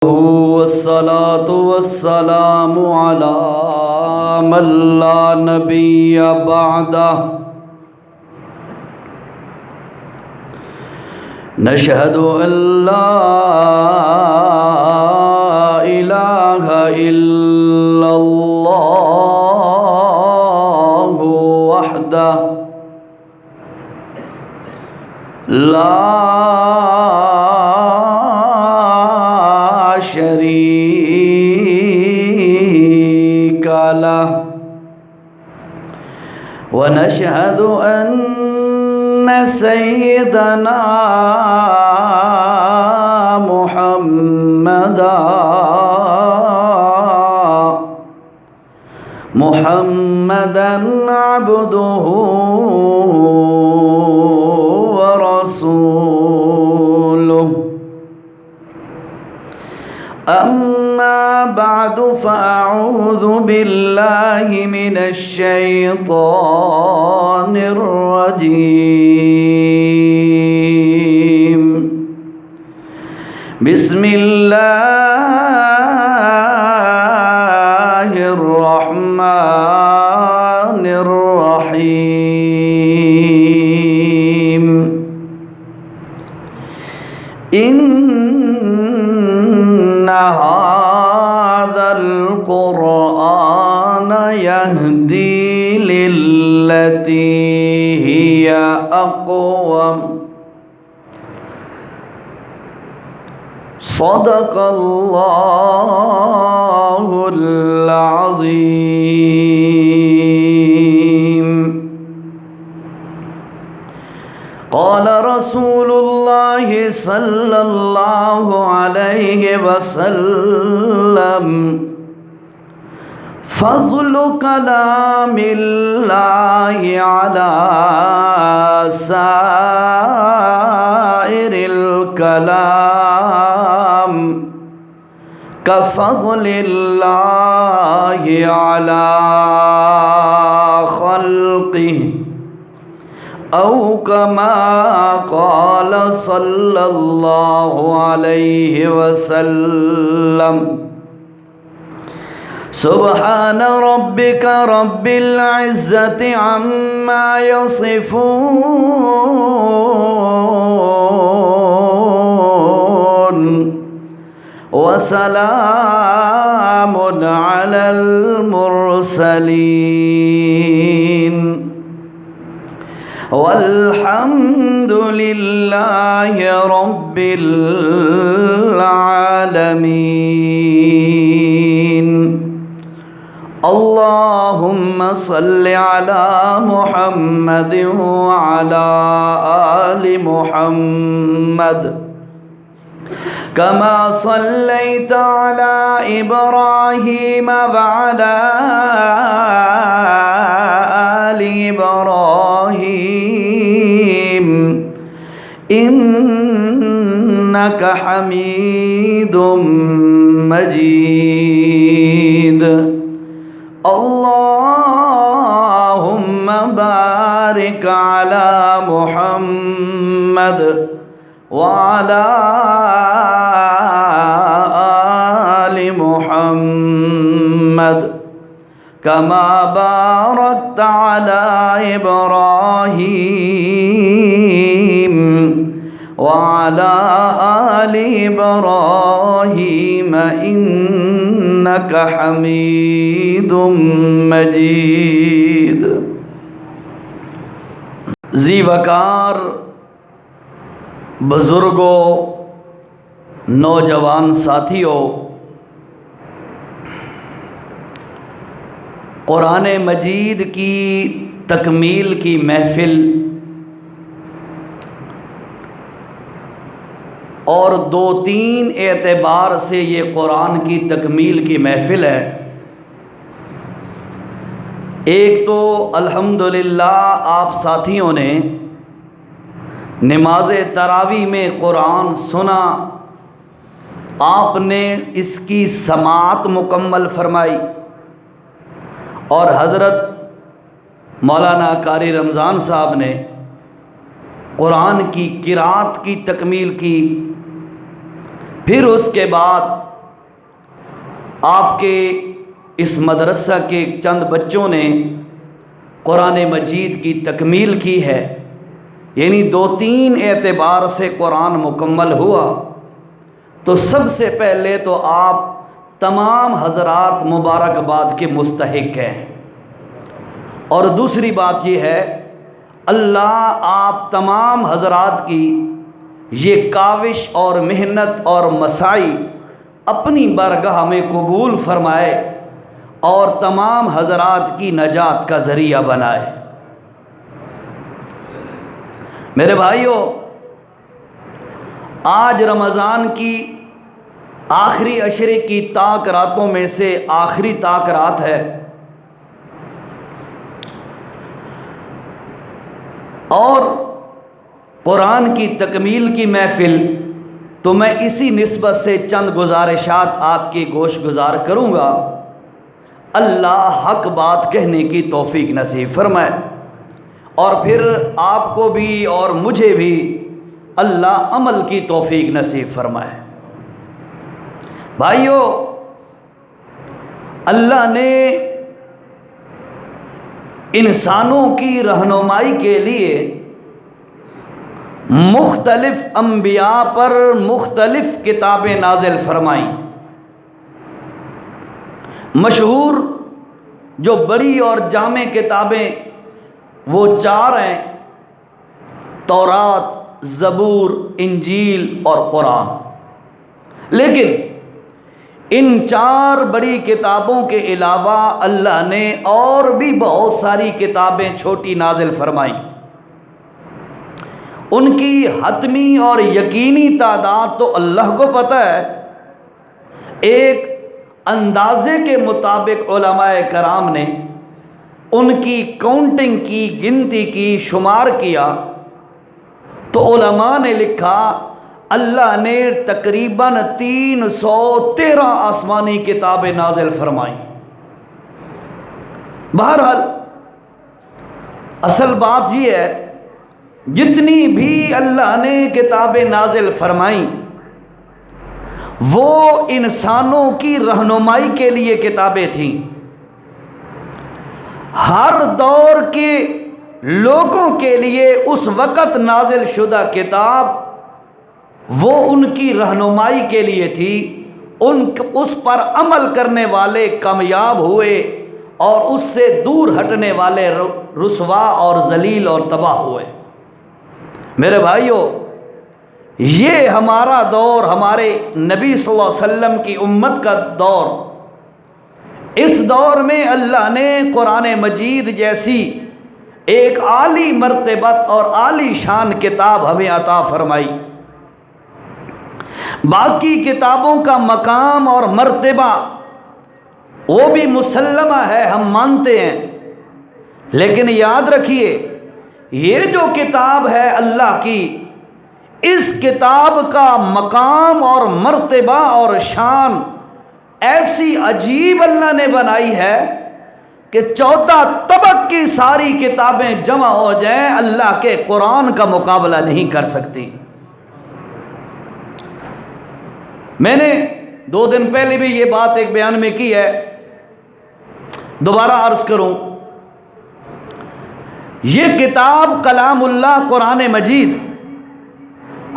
والصلاة والسلام على من لا نبي بعده نشهد أن لا إله إلا الله وحده لا شريك له ونشهد أن سيدنا محمدا عبده ورسوله أما بعد فأعوذ بالله من الشيطان الرجيم بسم الله الرحمن الرحيم إن هذا القرآن يهدي للتي هي أقوم صدق الله العظيم قال رسول الله صلى الله عليه وسلم فضل كلام الله على سائر الكلام كفضل الله على خلقه أو كما قال صلى الله عليه وسلم سبحان ربك رب العزة عما يصفون وسلام على المرسلين والحمد لله رب العالمين اللهم صل على محمد وعلى آل محمد كما صليت على إبراهيم وعلى آل إبراهيم إنك حميد مجيد اللهم بارك على محمد وعلى آل محمد كما باركت على إبراهيم وعلى آل إبراهيم إنك حميد مجيد ذی وقار بزرگوں، نوجوان ساتھیوں، قرآن مجید کی تکمیل کی محفل اور دو تین اعتبار سے یہ قرآن کی تکمیل کی محفل ہے۔ ایک تو الحمدللہ آپ ساتھیوں نے نماز تراویح میں قرآن سنا، آپ نے اس کی سماعت مکمل فرمائی، اور حضرت مولانا قاری رمضان صاحب نے قرآن کی قرات کی تکمیل کی، پھر اس کے بعد آپ کے اس مدرسہ کے چند بچوں نے قرآن مجید کی تکمیل کی ہے، یعنی 2-3 اعتبار سے قرآن مکمل ہوا، تو سب سے پہلے تو آپ تمام حضرات مبارکباد کے مستحق ہیں، اور دوسری بات یہ ہے اللہ آپ تمام حضرات کی یہ کاوش اور محنت اور مساعی اپنی بارگاہ میں قبول فرمائے اور تمام حضرات کی نجات کا ذریعہ بنائے۔ میرے بھائیوں، آج رمضان کی آخری عشرے کی تاک راتوں میں سے آخری تاک رات ہے، اور قرآن کی تکمیل کی محفل، تو میں اسی نسبت سے چند گزارشات آپ کی گوش گزار کروں گا۔ اللہ حق بات کہنے کی توفیق نصیب فرمائے، اور پھر آپ کو بھی اور مجھے بھی اللہ عمل کی توفیق نصیب فرمائے۔ بھائیو، اللہ نے انسانوں کی رہنمائی کے لیے مختلف انبیاء پر مختلف کتابیں نازل فرمائیں۔ مشہور جو بڑی اور جامع کتابیں وہ 4 ہیں، تورات، زبور، انجیل اور قرآن۔ لیکن ان 4 بڑی کتابوں کے علاوہ اللہ نے اور بھی بہت ساری کتابیں چھوٹی نازل فرمائیں۔ ان کی حتمی اور یقینی تعداد تو اللہ کو پتہ ہے۔ ایک اندازے کے مطابق علماء کرام نے ان کی کاؤنٹنگ کی، گنتی کی، شمار کیا، تو علماء نے لکھا اللہ نے تقریباً 313 آسمانی کتابیں نازل فرمائیں۔ بہرحال اصل بات یہ ہے، جتنی بھی اللہ نے کتابیں نازل فرمائیں وہ انسانوں کی رہنمائی کے لیے کتابیں تھیں۔ ہر دور کے لوگوں کے لیے اس وقت نازل شدہ کتاب وہ ان کی رہنمائی کے لیے تھی، اس پر عمل کرنے والے کامیاب ہوئے اور اس سے دور ہٹنے والے رسوا اور ذلیل اور تباہ ہوئے۔ میرے بھائیوں، یہ ہمارا دور، ہمارے نبی صلی اللہ علیہ وسلم کی امت کا دور، اس دور میں اللہ نے قرآن مجید جیسی ایک عالی مرتبت اور عالی شان کتاب ہمیں عطا فرمائی۔ باقی کتابوں کا مقام اور مرتبہ وہ بھی مسلمہ ہے، ہم مانتے ہیں، لیکن یاد رکھیے یہ جو کتاب ہے اللہ کی، اس کتاب کا مقام اور مرتبہ اور شان ایسی عجیب اللہ نے بنائی ہے کہ 14 طبق کی ساری کتابیں جمع ہو جائیں اللہ کے قرآن کا مقابلہ نہیں کر سکتی۔ میں نے 2 دن پہلے بھی یہ بات ایک بیان میں کی ہے، دوبارہ عرض کروں، یہ کتاب کلام اللہ قرآن مجید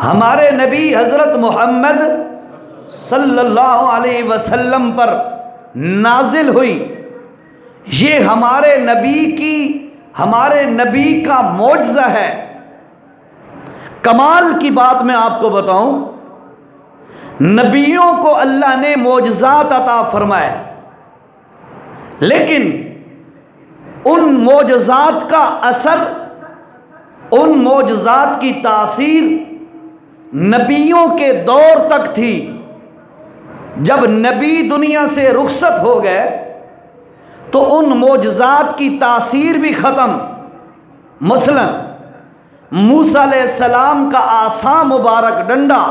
ہمارے نبی حضرت محمد صلی اللہ علیہ وسلم پر نازل ہوئی، یہ ہمارے نبی کا معجزہ ہے۔ کمال کی بات میں آپ کو بتاؤں، نبیوں کو اللہ نے معجزات عطا فرمائے، لیکن ان معجزات کا اثر، ان معجزات کی تاثیر نبیوں کے دور تک تھی۔ جب نبی دنیا سے رخصت ہو گئے تو ان معجزات کی تاثیر بھی ختم۔ مثلا موسیٰ علیہ السلام کا عصا مبارک ڈنڈا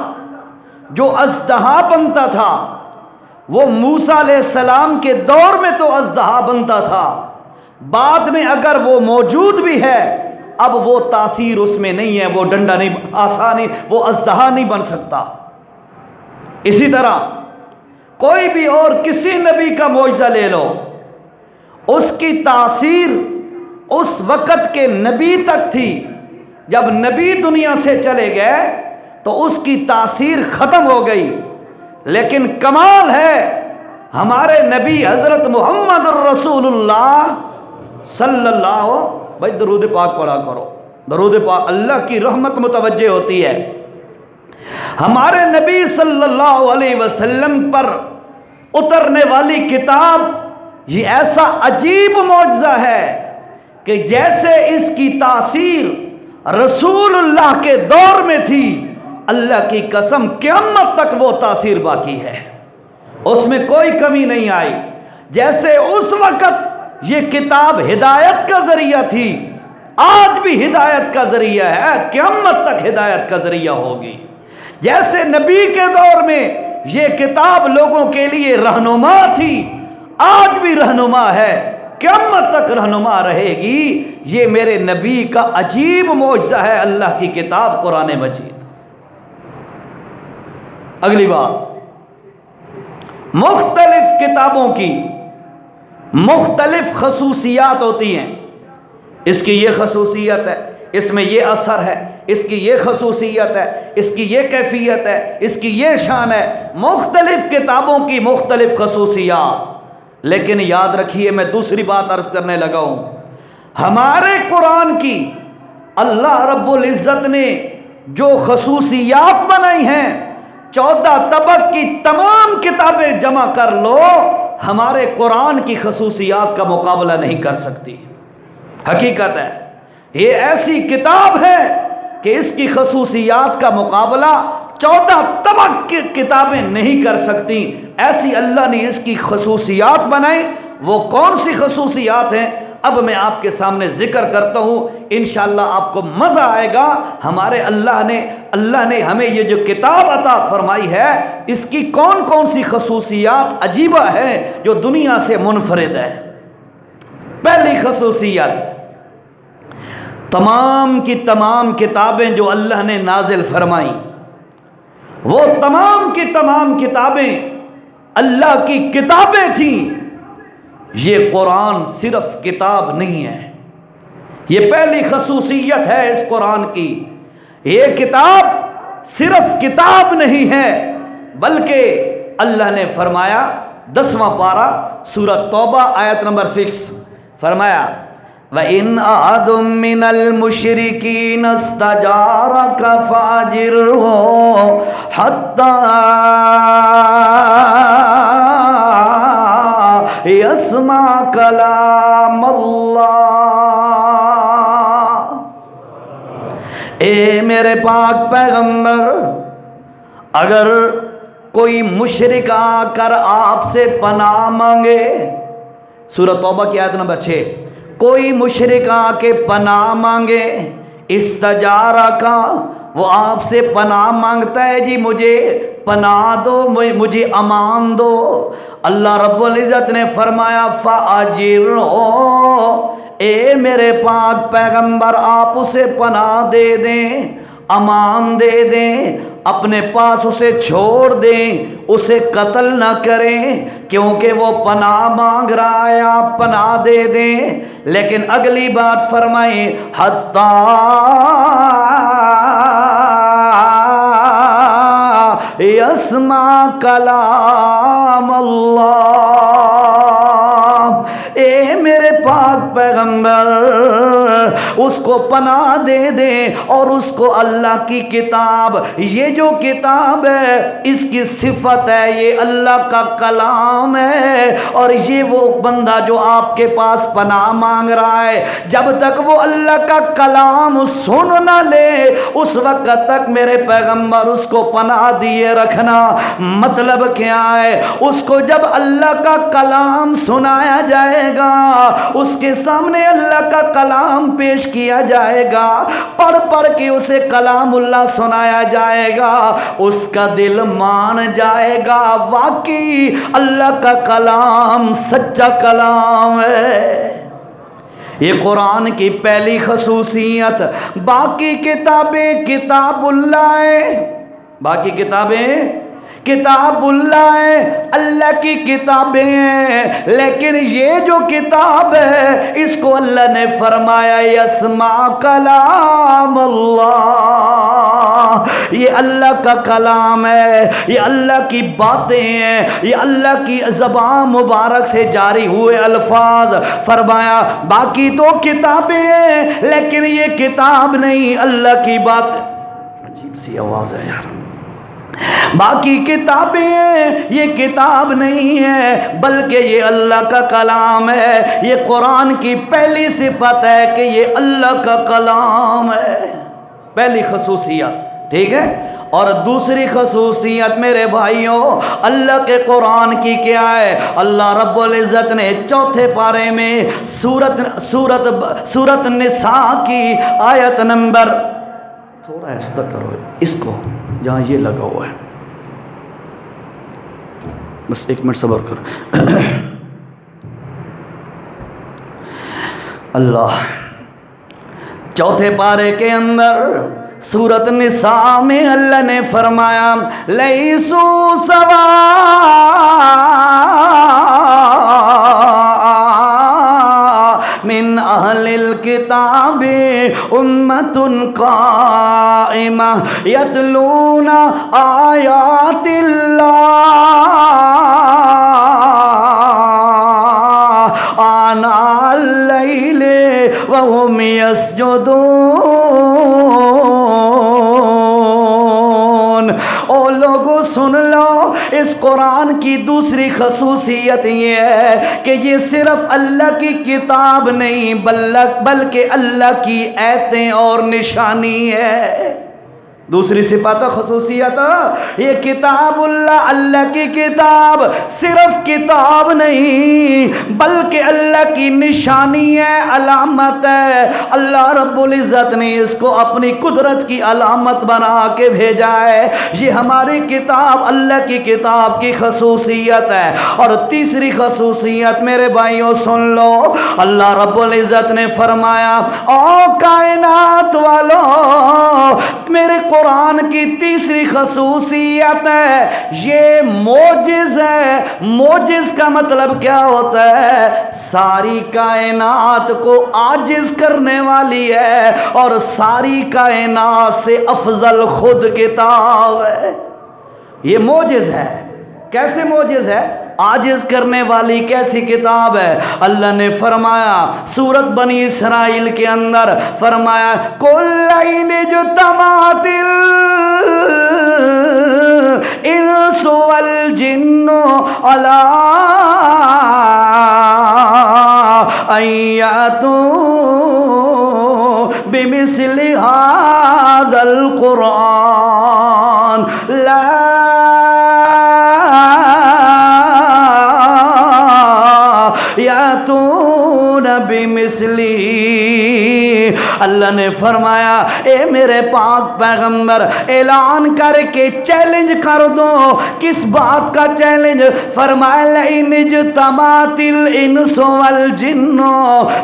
جو اژدہا بنتا تھا، وہ موسیٰ علیہ السلام کے دور میں تو اژدہا بنتا تھا، بعد میں اگر وہ موجود بھی ہے اب وہ تاثیر اس میں نہیں ہے، وہ ڈنڈا نہیں، عصا نہیں، وہ اژدہا نہیں بن سکتا۔ اسی طرح کوئی بھی اور کسی نبی کا معجزہ لے لو، اس کی تاثیر اس وقت کے نبی تک تھی، جب نبی دنیا سے چلے گئے تو اس کی تاثیر ختم ہو گئی۔ لیکن کمال ہے ہمارے نبی حضرت محمد الرسول اللہ صلی اللہ، بھائی درود پاک پڑھا کرو، درود پاک اللہ کی رحمت متوجہ ہوتی ہے۔ ہمارے نبی صلی اللہ علیہ وسلم پر اترنے والی کتاب یہ ایسا عجیب معجزہ ہے کہ جیسے اس کی تاثیر رسول اللہ کے دور میں تھی، اللہ کی قسم قیامت تک وہ تاثیر باقی ہے، اس میں کوئی کمی نہیں آئی۔ جیسے اس وقت یہ کتاب ہدایت کا ذریعہ تھی، آج بھی ہدایت کا ذریعہ ہے، قیامت تک ہدایت کا ذریعہ ہوگی۔ جیسے نبی کے دور میں یہ کتاب لوگوں کے لیے رہنما تھی، آج بھی رہنما ہے، قیامت تک رہنما رہے گی۔ یہ میرے نبی کا عجیب معجزہ ہے، اللہ کی کتاب قرآن مجید۔ اگلی بات، مختلف کتابوں کی مختلف خصوصیات ہوتی ہیں، اس کی یہ خصوصیت ہے، اس میں یہ اثر ہے، اس کی یہ خصوصیت ہے، اس کی یہ کیفیت ہے، اس کی یہ شان ہے، مختلف کتابوں کی مختلف خصوصیات۔ لیکن یاد رکھیے، میں دوسری بات عرض کرنے لگا ہوں، ہمارے قرآن کی اللہ رب العزت نے جو خصوصیات بنائی ہیں، 14 طبق کی تمام کتابیں جمع کر لو، ہمارے قرآن کی خصوصیات کا مقابلہ نہیں کر سکتی۔ حقیقت ہے، یہ ایسی کتاب ہے کہ اس کی خصوصیات کا مقابلہ 14 طبق کی کتابیں نہیں کر سکتی۔ ایسی اللہ نے اس کی خصوصیات بنائی۔ وہ کون سی خصوصیات ہیں اب میں آپ کے سامنے ذکر کرتا ہوں، انشاءاللہ آپ کو مزہ آئے گا۔ ہمارے اللہ نے ہمیں یہ جو کتاب عطا فرمائی ہے، اس کی کون کون سی خصوصیات عجیبہ ہیں جو دنیا سے منفرد ہے۔ پہلی خصوصیت، تمام کی تمام کتابیں جو اللہ نے نازل فرمائیں، وہ تمام کی تمام کتابیں اللہ کی کتابیں تھیں۔ یہ قرآن صرف کتاب نہیں ہے، یہ پہلی خصوصیت ہے اس قرآن کی۔ یہ کتاب صرف کتاب نہیں ہے، بلکہ اللہ نے فرمایا 10واں پارہ سورۃ توبہ آیت نمبر 6 فرمایا، وَإِنْ أَحَدٌ مِّنَ الْمُشْرِكِينَ اسْتَجَارَكَ فَأَجِرْهُ حَتَّى يَسْمَعَ كَلَامَ اللَّهِ۔ اے میرے پاک پیغمبر، اگر کوئی مشرک آ کر آپ سے پناہ مانگے، سورۃ توبہ کی آیت نمبر 6، کوئی مشرک آ کے پناہ مانگے، استجارہ کا، وہ آپ سے پناہ مانگتا ہے، جی مجھے پناہ دو، مجھے امان دو، اللہ رب العزت نے فرمایا فَأَجِرْهُ، اے میرے پاک پیغمبر آپ اسے پناہ دے دیں، امان دے دیں، اپنے پاس اسے چھوڑ دیں، اسے قتل نہ کریں، کیونکہ وہ پناہ مانگ رہا ہے، آپ پناہ دے دیں۔ لیکن اگلی بات فرمائیں، حتی یسمع کلام اللہ، اے میرے پاک پیغمبر اس کو پناہ دے دیں اور اس کو اللہ کی کتاب، یہ جو کتاب ہے اس کی صفت ہے، یہ اللہ کا کلام ہے، اور یہ وہ بندہ جو آپ کے پاس پناہ مانگ رہا ہے، جب تک وہ اللہ کا کلام سن نہ لے اس وقت تک میرے پیغمبر اس کو پناہ دیے رکھنا۔ مطلب کیا ہے؟ اس کو جب اللہ کا کلام سنایا جائے گا، اس کے سامنے اللہ کا کلام پیش کیا جائے گا، پڑھ پڑھ کے اسے کلام اللہ سنایا جائے گا، اس کا دل مان جائے گا واقعی اللہ کا کلام سچا کلام ہے۔ یہ قرآن کی پہلی خصوصیت۔ باقی کتابیں کتاب اللہ ہے، باقی کتابیں کتاب اللہ ہے، اللہ کی کتابیں ہیں، لیکن یہ جو کتاب ہے اس کو اللہ نے فرمایا یسمع کلام اللہ، یہ اللہ کا کلام ہے، یہ اللہ کی باتیں ہیں، یہ اللہ کی زبان مبارک سے جاری ہوئے الفاظ۔ فرمایا باقی تو کتابیں ہیں لیکن یہ کتاب نہیں، اللہ کی بات۔ عجیب سی آواز ہے یار۔ باقی کتابیں ہیں، یہ کتاب نہیں ہے بلکہ یہ اللہ کا کلام ہے۔ یہ قرآن کی پہلی صفت ہے کہ یہ اللہ کا کلام ہے، پہلی خصوصیت، ٹھیک ہے۔ اور دوسری خصوصیت میرے بھائیوں اللہ کے قرآن کی کیا ہے؟ اللہ رب العزت نے چوتھے پارے میں سورت نساء کی آیت نمبر، تھوڑا ایسا کرو اس کو جہاں یہ لگا ہوا ہے، بس ایک منٹ صبر کر۔ اللہ چوتھے پارے کے اندر سورت نساء میں اللہ نے فرمایا لیسو سوا من اہل الکتاب امت قائمہ یتلون آیات اللہ آناء اللیل وهم یسجدون۔ او لوگوں سن لو، اس قرآن کی دوسری خصوصیت یہ ہے کہ یہ صرف اللہ کی کتاب نہیں بلکہ اللہ کی آیتیں اور نشانی ہے۔ دوسری صفت خصوصیت، یہ کتاب اللہ کی کتاب صرف کتاب نہیں بلکہ اللہ کی نشانی ہے، علامت ہے۔ اللہ رب العزت نے اس کو اپنی قدرت کی علامت بنا کے بھیجا ہے۔ یہ ہماری کتاب اللہ کی کتاب کی خصوصیت ہے۔ اور تیسری خصوصیت میرے بھائیوں سن لو، اللہ رب العزت نے فرمایا او کائنات والو، میرے قرآن کی تیسری خصوصیت ہے یہ موجز ہے۔ موجز کا مطلب کیا ہوتا ہے؟ ساری کائنات کو عاجز کرنے والی ہے اور ساری کائنات سے افضل خود کتاب ہے۔ یہ موجز ہے۔ کیسے موجز ہے؟ عاجز کرنے والی کیسی کتاب ہے؟ اللہ نے فرمایا سورت بنی اسرائیل کے اندر فرمایا کُلَّئِنِ اجْتَمَعَتِ الْإِنسُ وَالْجِنُّ عَلَىٰ أَن يَأْتُوا بِمِثْلِ هَٰذَا الْقُرْآنِ لَا یاتون بمثلہ۔ اللہ نے فرمایا اے میرے پاک پیغمبر اعلان کر کے چیلنج کر دو۔ کس بات کا چیلنج؟ فرمایا لئن اجتمعت الانس والجن،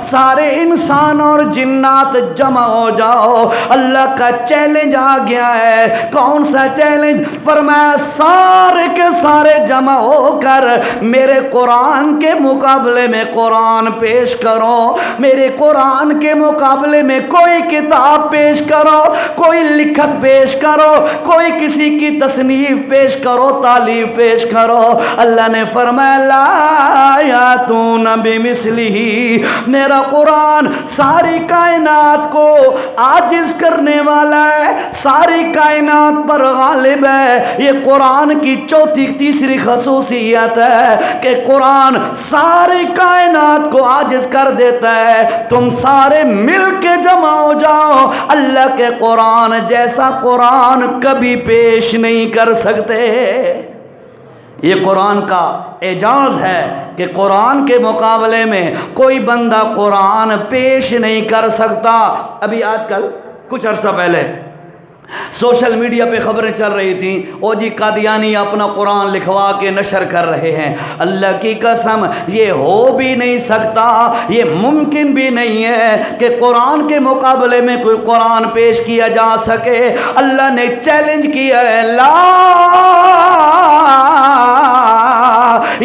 سارے انسان اور جنات جمع ہو جاؤ۔ اللہ کا چیلنج آ گیا ہے۔ کون سا چیلنج؟ فرمایا سارے کے سارے جمع ہو کر میرے قرآن کے مقابلے میں قرآن پیش کرو، میرے قرآن کے مقابلے میں کوئی کتاب پیش کرو، کوئی لکھت پیش کرو، کوئی کسی کی تصنیف پیش کرو، تعلیف پیش کرو۔ اللہ نے فرمایا لا یاتون بمثلہ، میرا قرآن ساری کائنات کو عاجز کرنے والا ہے، ساری کائنات پر غالب ہے۔ یہ قرآن کی تیسری خصوصیت ہے کہ قرآن ساری کائنات کو عاجز کر دیتا ہے۔ تم سارے مل کے جمع ہو جاؤ، اللہ کے قرآن جیسا قرآن کبھی پیش نہیں کر سکتے۔ یہ قرآن کا اعجاز ہے کہ قرآن کے مقابلے میں کوئی بندہ قرآن پیش نہیں کر سکتا۔ ابھی آج کل کچھ عرصہ پہلے سوشل میڈیا پہ خبریں چل رہی تھیں، او جی قادیانی اپنا قرآن لکھوا کے نشر کر رہے ہیں۔ اللہ کی قسم یہ ہو بھی نہیں سکتا، یہ ممکن بھی نہیں ہے کہ قرآن کے مقابلے میں کوئی قرآن پیش کیا جا سکے۔ اللہ نے چیلنج کیا ہے لا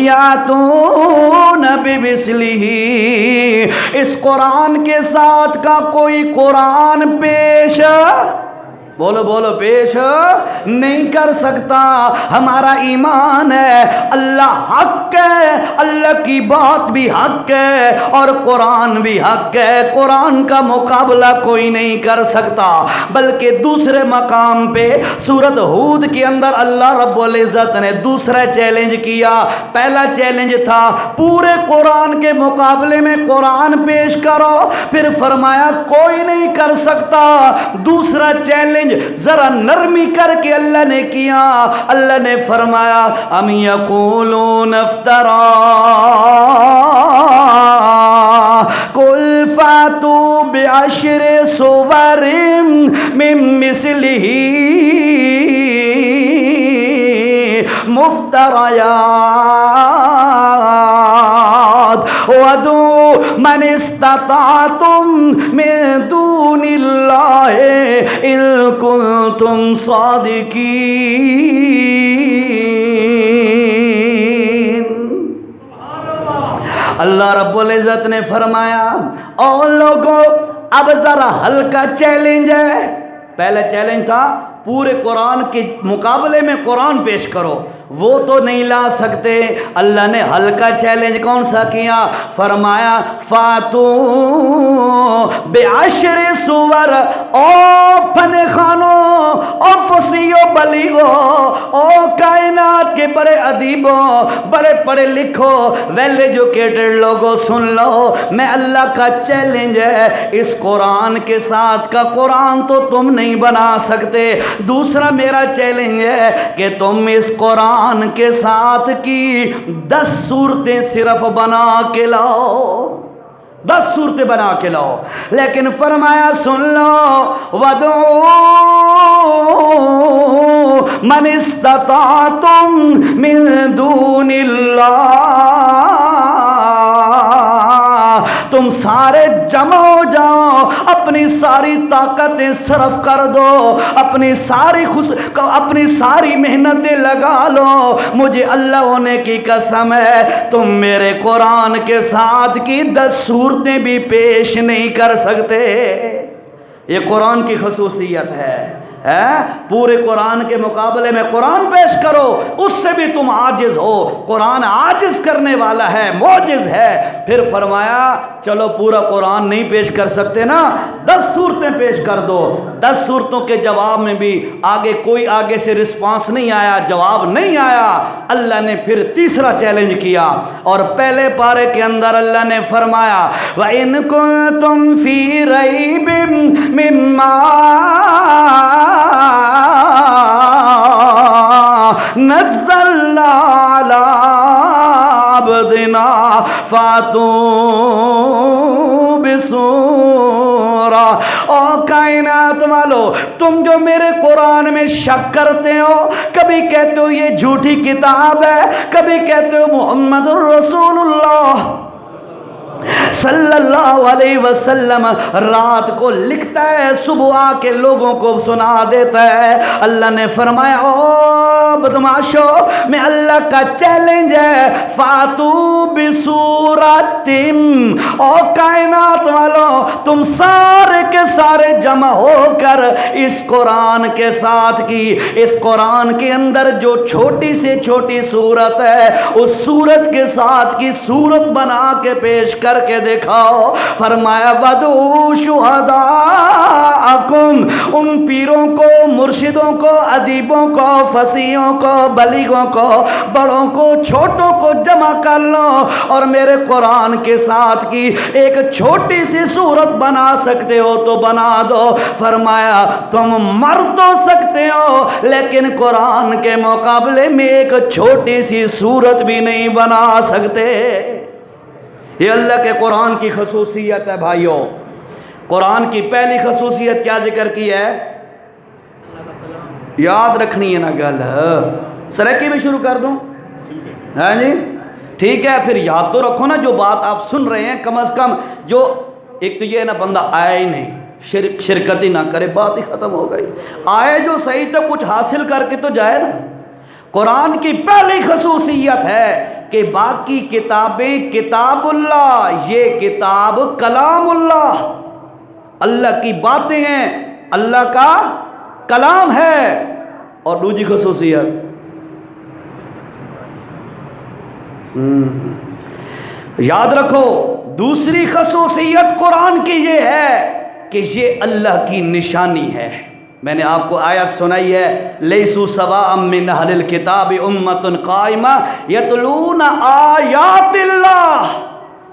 یاتون بمثلہ، اس قرآن کے ساتھ کا کوئی قرآن پیش، بولو بولو، پیش نہیں کر سکتا۔ ہمارا ایمان ہے اللہ حق ہے، اللہ کی بات بھی حق ہے اور قرآن بھی حق ہے، قرآن کا مقابلہ کوئی نہیں کر سکتا۔ بلکہ دوسرے مقام پہ سورۃ ہود کے اندر اللہ رب العزت نے دوسرا چیلنج کیا۔ پہلا چیلنج تھا پورے قرآن کے مقابلے میں قرآن پیش کرو، پھر فرمایا کوئی نہیں کر سکتا۔ دوسرا چیلنج ذرا نرمی کر کے اللہ نے کیا، اللہ نے فرمایا ام یقولون افترا قل فاتوا بعشر صور من مثلہ مفتریات وَادْعُوا مَنِ اسْتَطَعْتُم مِّن دُونِ اللَّهِ إِن كُنتُمْ صَادِقِينَ۔ اللہ رب العزت نے فرمایا او لوگوں اب ذرا ہلکا چیلنج ہے۔ پہلا چیلنج تھا پورے قرآن کے مقابلے میں قرآن پیش کرو، وہ تو نہیں لا سکتے۔ اللہ نے ہلکا چیلنج کون سا کیا؟ فرمایا فاتو بعشر سور، او فن خانوں، او فصیحو بلیغو، او کائنات کے بڑے ادیبوں، بڑے پڑھے لکھو، ویل ایجوکیٹڈ لوگوں سن لو، میں اللہ کا چیلنج ہے، اس قرآن کے ساتھ کا قرآن تو تم نہیں بنا سکتے۔ دوسرا میرا چیلنج ہے کہ تم اس قرآن کے ساتھ کی 10 صورتیں صرف بنا کے لاؤ، 10 صورتیں بنا کے لاؤ۔ لیکن فرمایا سن لو وَادْعُوا مَنِ اسْتَطَعْتُم مِّن دُونِ اللَّهِ، تم سارے جمع ہو جاؤ، اپنی ساری طاقتیں صرف کر دو، اپنی ساری محنتیں لگا لو، مجھے اللہ ہونے کی قسم ہے تم میرے قرآن کے ساتھ کی 10 صورتیں بھی پیش نہیں کر سکتے۔ یہ قرآن کی خصوصیت ہے، پورے قرآن کے مقابلے میں قرآن پیش کرو، اس سے بھی تم عاجز ہو، قرآن عاجز کرنے والا ہے، معجز ہے۔ پھر فرمایا چلو پورا قرآن نہیں پیش کر سکتے نا، 10 صورتیں پیش کر دو۔ 10 صورتوں کے جواب میں بھی آگے سے رسپانس نہیں آیا، جواب نہیں آیا۔ اللہ نے پھر تیسرا چیلنج کیا اور پہلے پارے کے اندر اللہ نے فرمایا وَإِن كُنتُمْ فِي رَيْبٍ مِّمَّا نزلنا على عبدنا فاتوا بسورة۔ او کائنات والو، تم جو میرے قرآن میں شک کرتے ہو، کبھی کہتے ہو یہ جھوٹی کتاب ہے، کبھی کہتے ہو محمد الرسول اللہ صلی اللہ علیہ وسلم رات کو لکھتا ہے، صبح آ کے لوگوں کو سنا دیتا ہے۔ اللہ نے فرمایا او بدماشو، میں اللہ کا چیلنج ہے فاتو بسورتم، او کائنات والو تم سارے کے سارے جمع ہو کر اس قرآن کے ساتھ کی، اس قرآن کے اندر جو چھوٹی سے چھوٹی صورت ہے اس صورت کے ساتھ کی صورت بنا کے پیش کر کے دکھاؤ۔ فرمایا وَادْعُوا شُهَدَاءَكُمْ، ان پیروں کو، مرشدوں کو، ادیبوں کو، فصیحوں کو، بلیغوں کو، بڑوں کو، چھوٹوں کو جمع کر لو اور میرے قرآن کے ساتھ کی ایک چھوٹی سی صورت بنا سکتے ہو تو بنا دو۔ فرمایا تم مر تو سکتے ہو لیکن قرآن کے مقابلے میں ایک چھوٹی سی صورت بھی نہیں بنا سکتے۔ یہ اللہ کے قرآن کی خصوصیت ہے بھائیوں۔ قرآن کی پہلی خصوصیت کیا ذکر کی ہے؟ یاد رکھنی ہے نا گل، سرکی میں شروع کر دوں؟ ہاں جی ٹھیک ہے، پھر یاد تو رکھو نا جو بات آپ سن رہے ہیں، کم از کم جو ایک تو یہ نا بندہ آیا ہی نہیں، شرکت ہی نہ کرے، بات ہی ختم ہو گئی، آئے جو صحیح تو کچھ حاصل کر کے تو جائے نا۔ قرآن کی پہلی خصوصیت ہے کہ باقی کتابیں کتاب اللہ، یہ کتاب کلام اللہ، اللہ کی باتیں ہیں، اللہ کا کلام ہے۔ اور دوسری خصوصیت یاد رکھو، دوسری خصوصیت قرآن کی یہ ہے کہ یہ اللہ کی نشانی ہے۔ میں نے آپ کو آیت سنائی ہے، لیسوا سواء من اہل الکتاب امۃ قائمہ یتلون آیات اللہ،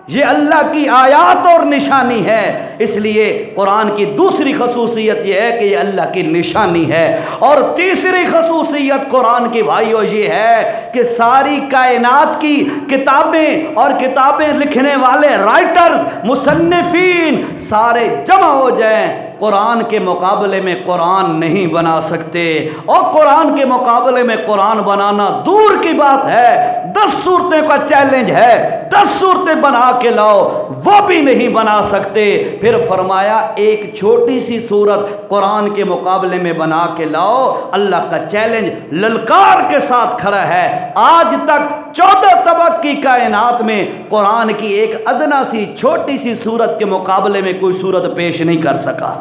یہ اللہ کی آیات اور نشانی ہے۔ اس لیے قرآن کی دوسری خصوصیت یہ ہے کہ یہ اللہ کی نشانی ہے۔ اور تیسری خصوصیت قرآن کی بھائیو یہ ہے کہ ساری کائنات کی کتابیں اور کتابیں لکھنے والے رائٹرز، مصنفین سارے جمع ہو جائیں، قرآن کے مقابلے میں قرآن نہیں بنا سکتے۔ اور قرآن کے مقابلے میں قرآن بنانا دور کی بات ہے، 10 صورتیں کا چیلنج ہے، 10 صورتیں بنا کے لاؤ، وہ بھی نہیں بنا سکتے۔ پھر فرمایا ایک چھوٹی سی صورت قرآن کے مقابلے میں بنا کے لاؤ، اللہ کا چیلنج للکار کے ساتھ کھڑا ہے۔ آج تک 14 طبق کی کائنات میں قرآن کی ایک ادنا سی چھوٹی سی صورت کے مقابلے میں کوئی صورت پیش نہیں کر سکا۔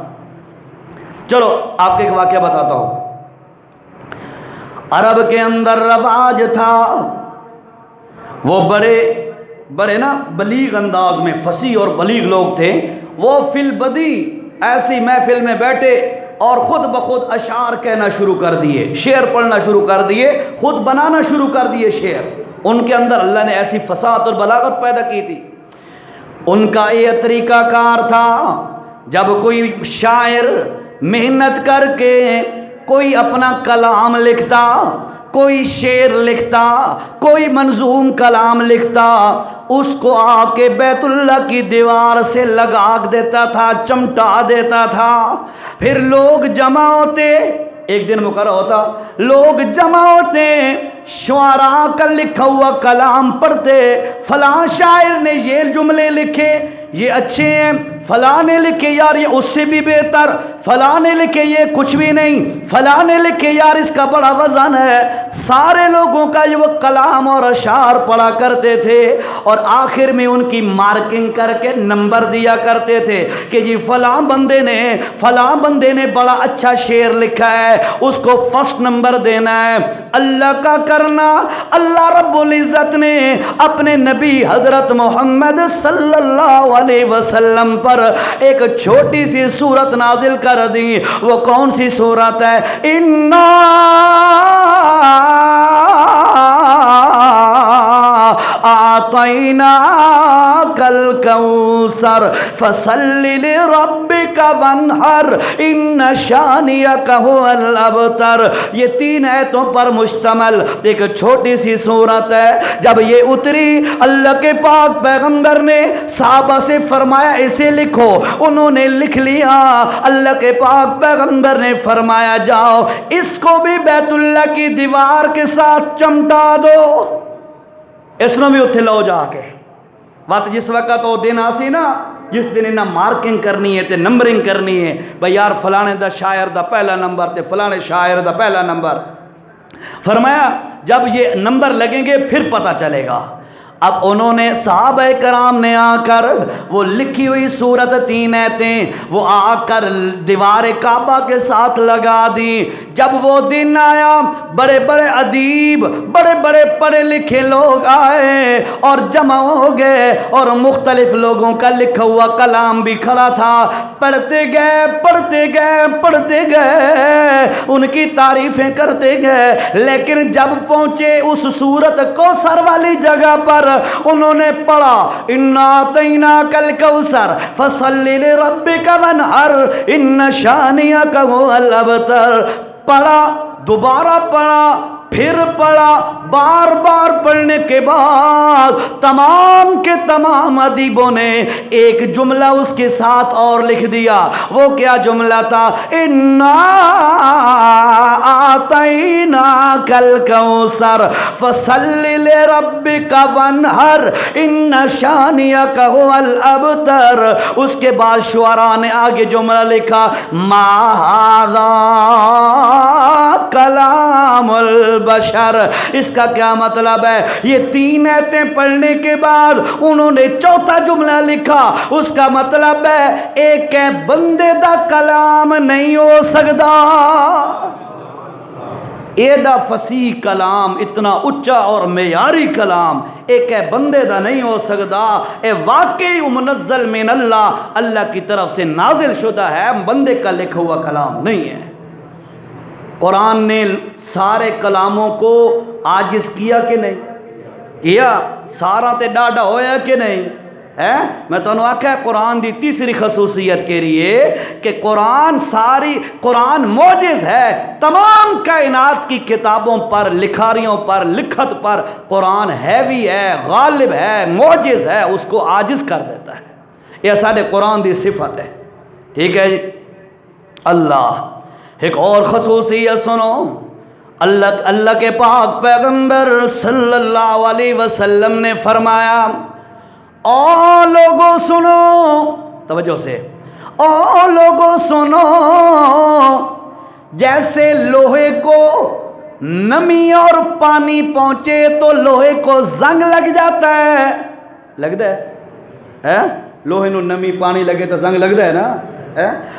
چلو آپ کو ایک واقعہ بتاتا ہوں۔ عرب کے اندر رواج تھا، وہ بڑے نا بلیغ انداز میں فصیح اور بلیغ لوگ تھے، وہ فی البدی ایسی محفل میں بیٹھے اور خود بخود اشعار کہنا شروع کر دیے، شعر پڑھنا شروع کر دیے، خود بنانا شروع کر دیے شعر۔ ان کے اندر اللہ نے ایسی فصاحت اور بلاغت پیدا کی تھی۔ ان کا یہ طریقہ کار تھا، جب کوئی شاعر محنت کر کے کوئی اپنا کلام لکھتا، کوئی شعر لکھتا، کوئی منظوم کلام لکھتا، اس کو آ کے بیت اللہ کی دیوار سے لگا دیتا تھا، چمٹا دیتا تھا۔ پھر لوگ جمع ہوتے، ایک دن مقرر ہوتا، لوگ جمع ہوتے، شعراء کا لکھا ہوا کلام پڑھتے، فلاں شاعر نے یہ جملے لکھے، یہ اچھے ہیں، فلاں نے لکھے یار یہ اس سے بھی بہتر، فلاں نے لکھے یہ کچھ بھی نہیں، فلاں نے لکھے یار اس کا بڑا وزن ہے۔ سارے لوگوں کا یہ وہ کلام اور اشعار پڑھا کرتے تھے، اور آخر میں ان کی مارکنگ کر کے نمبر دیا کرتے تھے کہ جی فلاں بندے نے بڑا اچھا شعر لکھا ہے، اس کو فرسٹ نمبر دینا ہے۔ اللہ کا کرنا، اللہ رب العزت نے اپنے نبی حضرت محمد صلی اللہ علیہ وسلم پر ایک چھوٹی سی سورت نازل کر دی۔ وہ کون سی سورت ہے؟ اِنَّا أَعْطَيْنَاكَ الْكَوْثَرَ فَصَلِّ لِرَبِّكَ وَانْحَرْ إِنَّ شَانِئَكَ هُوَ الْأَبْتَرُ۔ یہ 3 آیتوں پر مشتمل ایک چھوٹی سی سورت ہے۔ جب یہ اتری، اللہ کے پاک پیغمبر نے صحابہ سے فرمایا اسے لکھو، انہوں نے لکھ لیا۔ اللہ کے پاک پیغمبر نے فرمایا جاؤ اس کو بھی بیت اللہ کی دیوار کے ساتھ چمٹا دو۔ اس نے بھی اتھے لو جا کے بات جس وقت وہ دن آسی نا، جس دن انہیں مارکنگ کرنی ہے تے نمبرنگ کرنی ہے، بھئی یار فلانے دا شاعر دا پہلا نمبر تے فلانے شاعر دا پہلا نمبر۔ فرمایا جب یہ نمبر لگیں گے پھر پتہ چلے گا۔ اب انہوں نے صحابہ کرام نے آ کر وہ لکھی ہوئی سورت 3 آیتیں وہ آ کر دیوار کعبہ کے ساتھ لگا دی۔ جب وہ دن آیا، بڑے بڑے ادیب، بڑے بڑے پڑھے لکھے لوگ آئے اور جمع ہو گئے، اور مختلف لوگوں کا لکھا ہوا کلام بھی کھڑا تھا۔ پڑھتے گئے، ان کی تعریفیں کرتے گئے، لیکن جب پہنچے اس سورت کوثر والی جگہ پر انہوں نے پڑھا اِنَّا أَعْطَيْنَاكَ الْكَوْثَرَ فَصَلِّ لِرَبِّكَ وَانْحَرْ إِنَّ شَانِئَكَ هُوَ الْأَبْتَرُ۔ پڑھا، دوبارہ پڑھا، پھر پڑھا، بار بار پڑھنے کے بعد تمام کے تمام ادیبوں نے ایک جملہ اس کے ساتھ اور لکھ دیا۔ وہ کیا جملہ تھا؟ اِنَّا أَعْطَيْنَاكَ الْكَوْثَرَ فَصَلِّ لِرَبِّكَ وَانْحَرْ إِنَّ شَانِئَكَ هُوَ الْأَبْتَرُ۔ اس کے بعد شعراء نے آگے جملہ لکھا، مَا هَذَا کلام البشر۔ اس کا کیا مطلب ہے؟ یہ 3 آیتیں پڑھنے کے بعد انہوں نے چوتھا جملہ لکھا، اس کا مطلب ہے ایک بندے دا کلام نہیں ہو سکتا۔ ایڈا فصیح کلام، اتنا اچا اور معیاری کلام ایک بندے دا نہیں ہو سکتا۔ اے واقعی منزل من اللہ، اللہ کی طرف سے نازل شدہ ہے، بندے کا لکھا ہوا کلام نہیں ہے۔ قرآن نے سارے کلاموں کو عاجز کیا کہ نہیں کیا؟ سارا تے ڈاڈا ہویا کہ نہیں ہے؟ میں تو انہوں آکھا ہے قرآن دی تیسری خصوصیت کے لیے کہ قرآن موجز ہے، تمام کائنات کی کتابوں پر، لکھاریوں پر، لکھت پر قرآن ہیوی ہے، غالب ہے، موجز ہے، اس کو عاجز کر دیتا ہے۔ یہ سارے قرآن دی صفت ہے، ٹھیک ہے جی۔ اللہ ایک اور خصوصیت سنو، اللہ کے پاک پیغمبر صلی اللہ علیہ وسلم نے فرمایا، او لوگوں سنو، توجہ سے، او لوگوں سنو، جیسے لوہے کو نمی اور پانی پہنچے تو لوہے کو زنگ لگ جاتا ہے، لگتا ہے؟ لوہے نو نمی پانی لگے تو زنگ لگتا ہے نا؟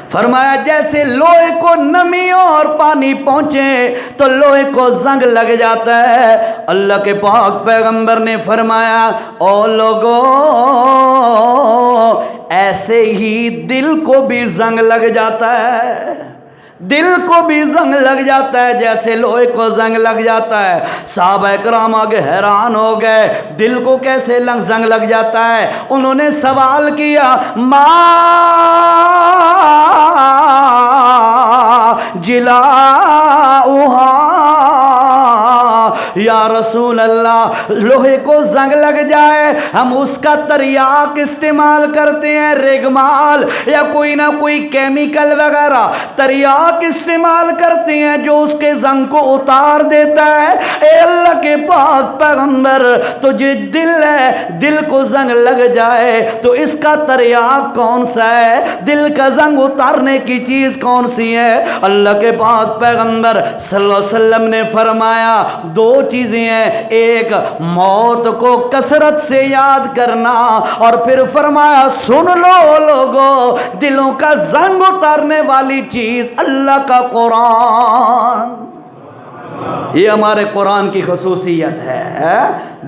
فرمایا جیسے لوہے کو نمی اور پانی پہنچے تو لوہے کو زنگ لگ جاتا ہے۔ اللہ کے پاک پیغمبر نے فرمایا، او لوگو، ایسے ہی دل کو بھی زنگ لگ جاتا ہے، دل کو بھی زنگ لگ جاتا ہے جیسے لوہے کو زنگ لگ جاتا ہے۔ صحابہ کرام آگے حیران ہو گئے، دل کو کیسے زنگ لگ جاتا ہے؟ انہوں نے سوال کیا، ما جلاؤہا، یا رسول اللہ، لوہے کو زنگ لگ جائے ہم اس کا تریاق استعمال کرتے ہیں، ریگمال یا کوئی نہ کوئی کیمیکل وغیرہ تریاق استعمال کرتے ہیں جو اس کے زنگ کو اتار دیتا ہے۔ اے اللہ کے پاک پیغمبر، تجھے دل ہے، دل کو زنگ لگ جائے تو اس کا تریاق کون سا ہے؟ دل کا زنگ اتارنے کی چیز کون سی ہے؟ اللہ کے پاک پیغمبر صلی اللہ علیہ وسلم نے فرمایا 2 چیزیں ہیں، ایک موت کو کثرت سے یاد کرنا، اور پھر فرمایا سن لو لوگو، دلوں کا زنگ اتارنے والی چیز اللہ کا قرآن۔ یہ ہمارے قرآن کی خصوصیت ہے،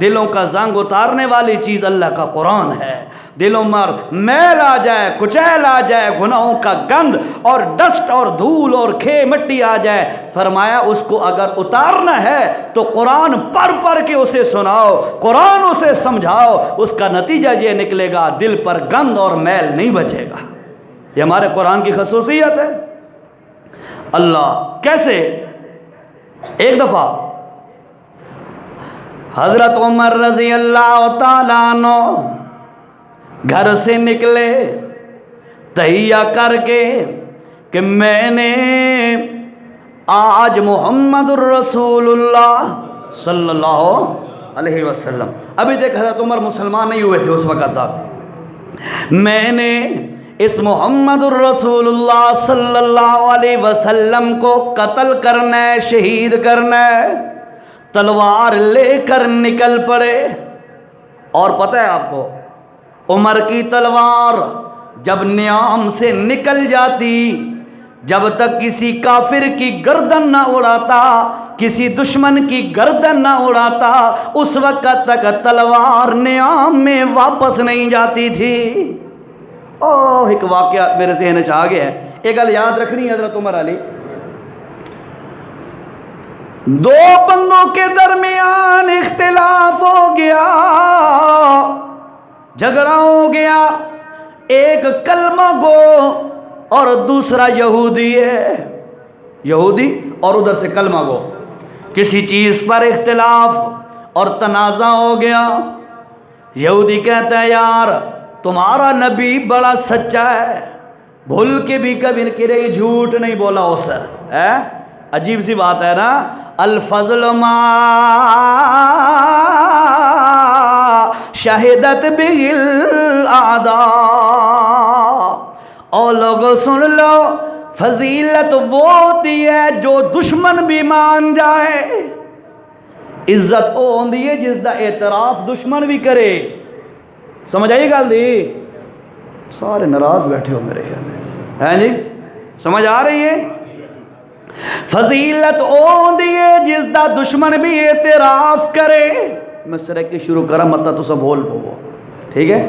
دلوں کا زنگ اتارنے والی چیز اللہ کا قرآن ہے۔ دلوں میں میل آ جائے، کچیل آ جائے، گناہوں کا گند اور ڈسٹ اور دھول اور کھے مٹی آ جائے، فرمایا اس کو اگر اتارنا ہے تو قرآن پڑھ کے اسے سناؤ، قرآن اسے سمجھاؤ، اس کا نتیجہ یہ نکلے گا دل پر گند اور میل نہیں بچے گا۔ یہ ہمارے قرآن کی خصوصیت ہے۔ اللہ کیسے؟ ایک دفعہ حضرت عمر رضی اللہ تعالیٰ عنہ گھر سے نکلے تہیہ کر کے کہ میں نے آج محمد الرسول اللہ صلی اللہ علیہ وسلم، ابھی دیکھ حضرت عمر مسلمان نہیں ہوئے تھے اس وقت تک، میں نے اس محمد الرسول اللہ صلی اللہ علیہ وسلم کو قتل کرنا ہے، شہید کرنا ہے، تلوار لے کر نکل پڑے۔ اور پتہ ہے آپ کو، عمر کی تلوار جب نیام سے نکل جاتی، جب تک کسی کافر کی گردن نہ اڑاتا، کسی دشمن کی گردن نہ اڑاتا، اس وقت تک تلوار نیام میں واپس نہیں جاتی تھی۔ ایک واقعہ میرے ذہن میں آ گیا ہے، ایک گل یاد رکھنی ہے، حضرت عمر علی 2 بندوں کے درمیان اختلاف ہو گیا، جھگڑا ہو گیا، ایک کلمہ گو اور دوسرا یہودی ہے، یہودی اور ادھر سے کلمہ گو، کسی چیز پر اختلاف اور تنازع ہو گیا۔ یہودی کہتا ہے یار تمہارا نبی بڑا سچا ہے، بھول کے بھی کبھی کرے جھوٹ نہیں بولا اس سے، عجیب سی بات ہے نا، الفضل ما شہدت به الاعداء۔ او لوگو سن لو، فضیلت وہ ہوتی ہے جو دشمن بھی مان جائے، عزت وہ ہوندی ہے جس دا اعتراف دشمن بھی کرے۔ سمجھ آئی گل دی؟ سارے ناراض بیٹھے ہو میرے خیال میں، ہیں جی؟ سمجھ آ رہی ہے؟ فضیلت وہ ہوندی ہے جس دا دشمن بھی اعتراف کرے۔ میں سرے کی شروع کرا متا تو سب بول پو، ٹھیک ہے؟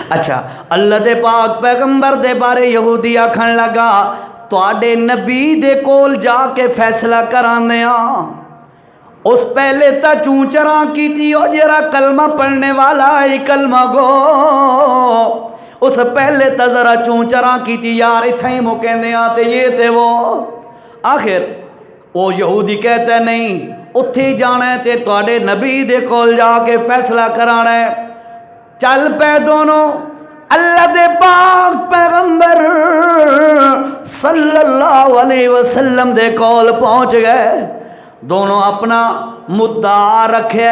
اچھا، اللہ دے پاک پیغمبر دے بارے یہودی آکھن لگا تواڈے نبی دے کول جا کے فیصلہ کرانے ہاں، اس پہلے تا چونچراں کی تھی او جرا کلمہ پڑھنے والا ہے کلمہ گو، اس پہلے تا ذرا چونچراں کی تھی یار اتھائی مکیندے آتے یہ تے وہ۔ آخر وہ یہودی کہتا ہے نہیں اتھی جانا ہے تے تواڈے نبی دے کول جا کے فیصلہ کرانا ہے۔ چل پہ دونوں اللہ دے پاک پیغمبر صلی اللہ علیہ وسلم دے کول پہنچ گئے، دونوں اپنا مدعا رکھے۔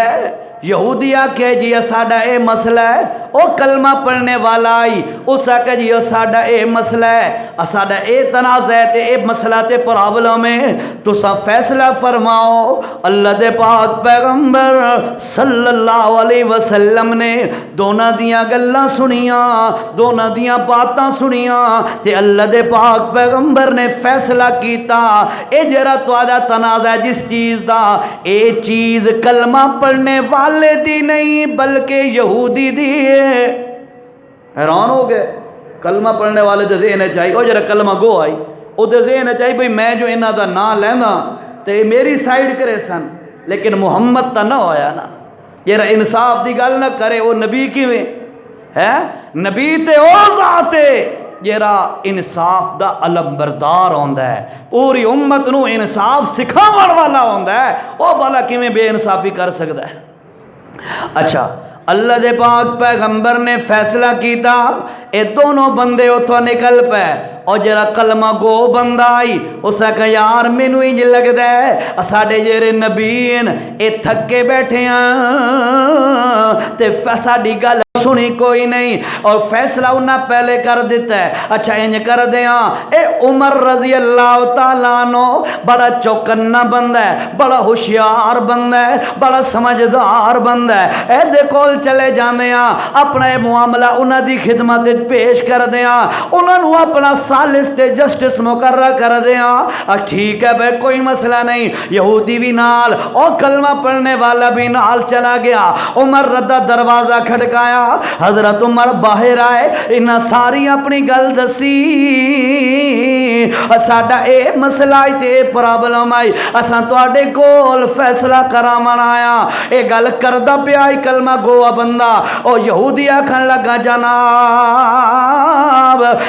یہودی آکھے جی ساڈا اے مسئلہ ہے، او کلمہ پڑھنے والا آئی اس آکھے جی ساڈا اے مسئلہ ہے، ساڈا اے تنازع ہے تے اے مسئلہ تے پرابلم ہے، تساں فیصلہ فرماؤ۔ اللہ دے پاک پیغمبر صلی اللہ علیہ وسلم نے دونوں دیاں گلاں سنیاں، دونوں دیاں باتاں سنیاں تے اللہ دے پاک پیغمبر نے فیصلہ کیتا اے جرا تواڈا تنازع جس چیز دا، اے چیز کلمہ پڑھنے والے دی نہیں بلکہ یہودی دی ہے۔ حیران ہو گئے، کلمہ پڑھنے والے دے ذہن چاہیے او جرا کلمہ گو آئی او دے ذہن چاہیے بھئی میں جو انہاں دا نام لینا تے میری سائیڈ کرے سن، لیکن محمد تا نہ ہویا نا، جرا انصاف دی گل نہ کرے وہ نبی کیویں ہے؟ نبی تے او ذات ہے جیرا انصاف دا علم بردار ہوندا ہے، پوری امت نو انصاف سکھاون والا ہوندا ہے، او بھلا کیویں بے انصافی کر سکدا ہے؟ اچھا، اللہ دے پاک پیغمبر نے فیصلہ کیتا اے دونوں بندے اتھوں نکل پے، اور جرا کلمہ گو بندہ آئی اس نے کہا یار مینوں انج لگدا ہے ساڈے جڑے نبی ہیں اے تھکے بیٹھے ہیں تے ساڈی گل سنی کوئی نہیں، اور فیصلہ انہاں پہلے کر دیتا ہے۔ اچھا انج کر دیاں، اے عمر رضی اللہ تعالیٰ عنہ بڑا چوکنا بندہ ہے، بڑا ہوشیار بندہ ہے، بڑا سمجھدار بندہ ہے، اے دے کول چلے جانے ہاں اپنا معاملہ انہاں دی خدمت پیش کر دیاں، انہاں نو اپنا سالس تے جسٹس مقرر کر دیاں۔ ٹھیک ہے بھائی کوئی مسئلہ نہیں، یہودی بھی نال اور کلمہ پڑھنے والا بھی نال چلا گیا۔ عمر رضا دروازہ کھڑکایا، حضرت عمر باہر آئے، انہاں ساری اپنی گل دسی، ساڈا اے مسئلہ آئی تے پرابلم آئی، اساں تواڈے کول فیصلہ کراون آیا۔ اے گل کردا پیا کلمہ گوا بندہ، او یہودی آکھن لگا جناب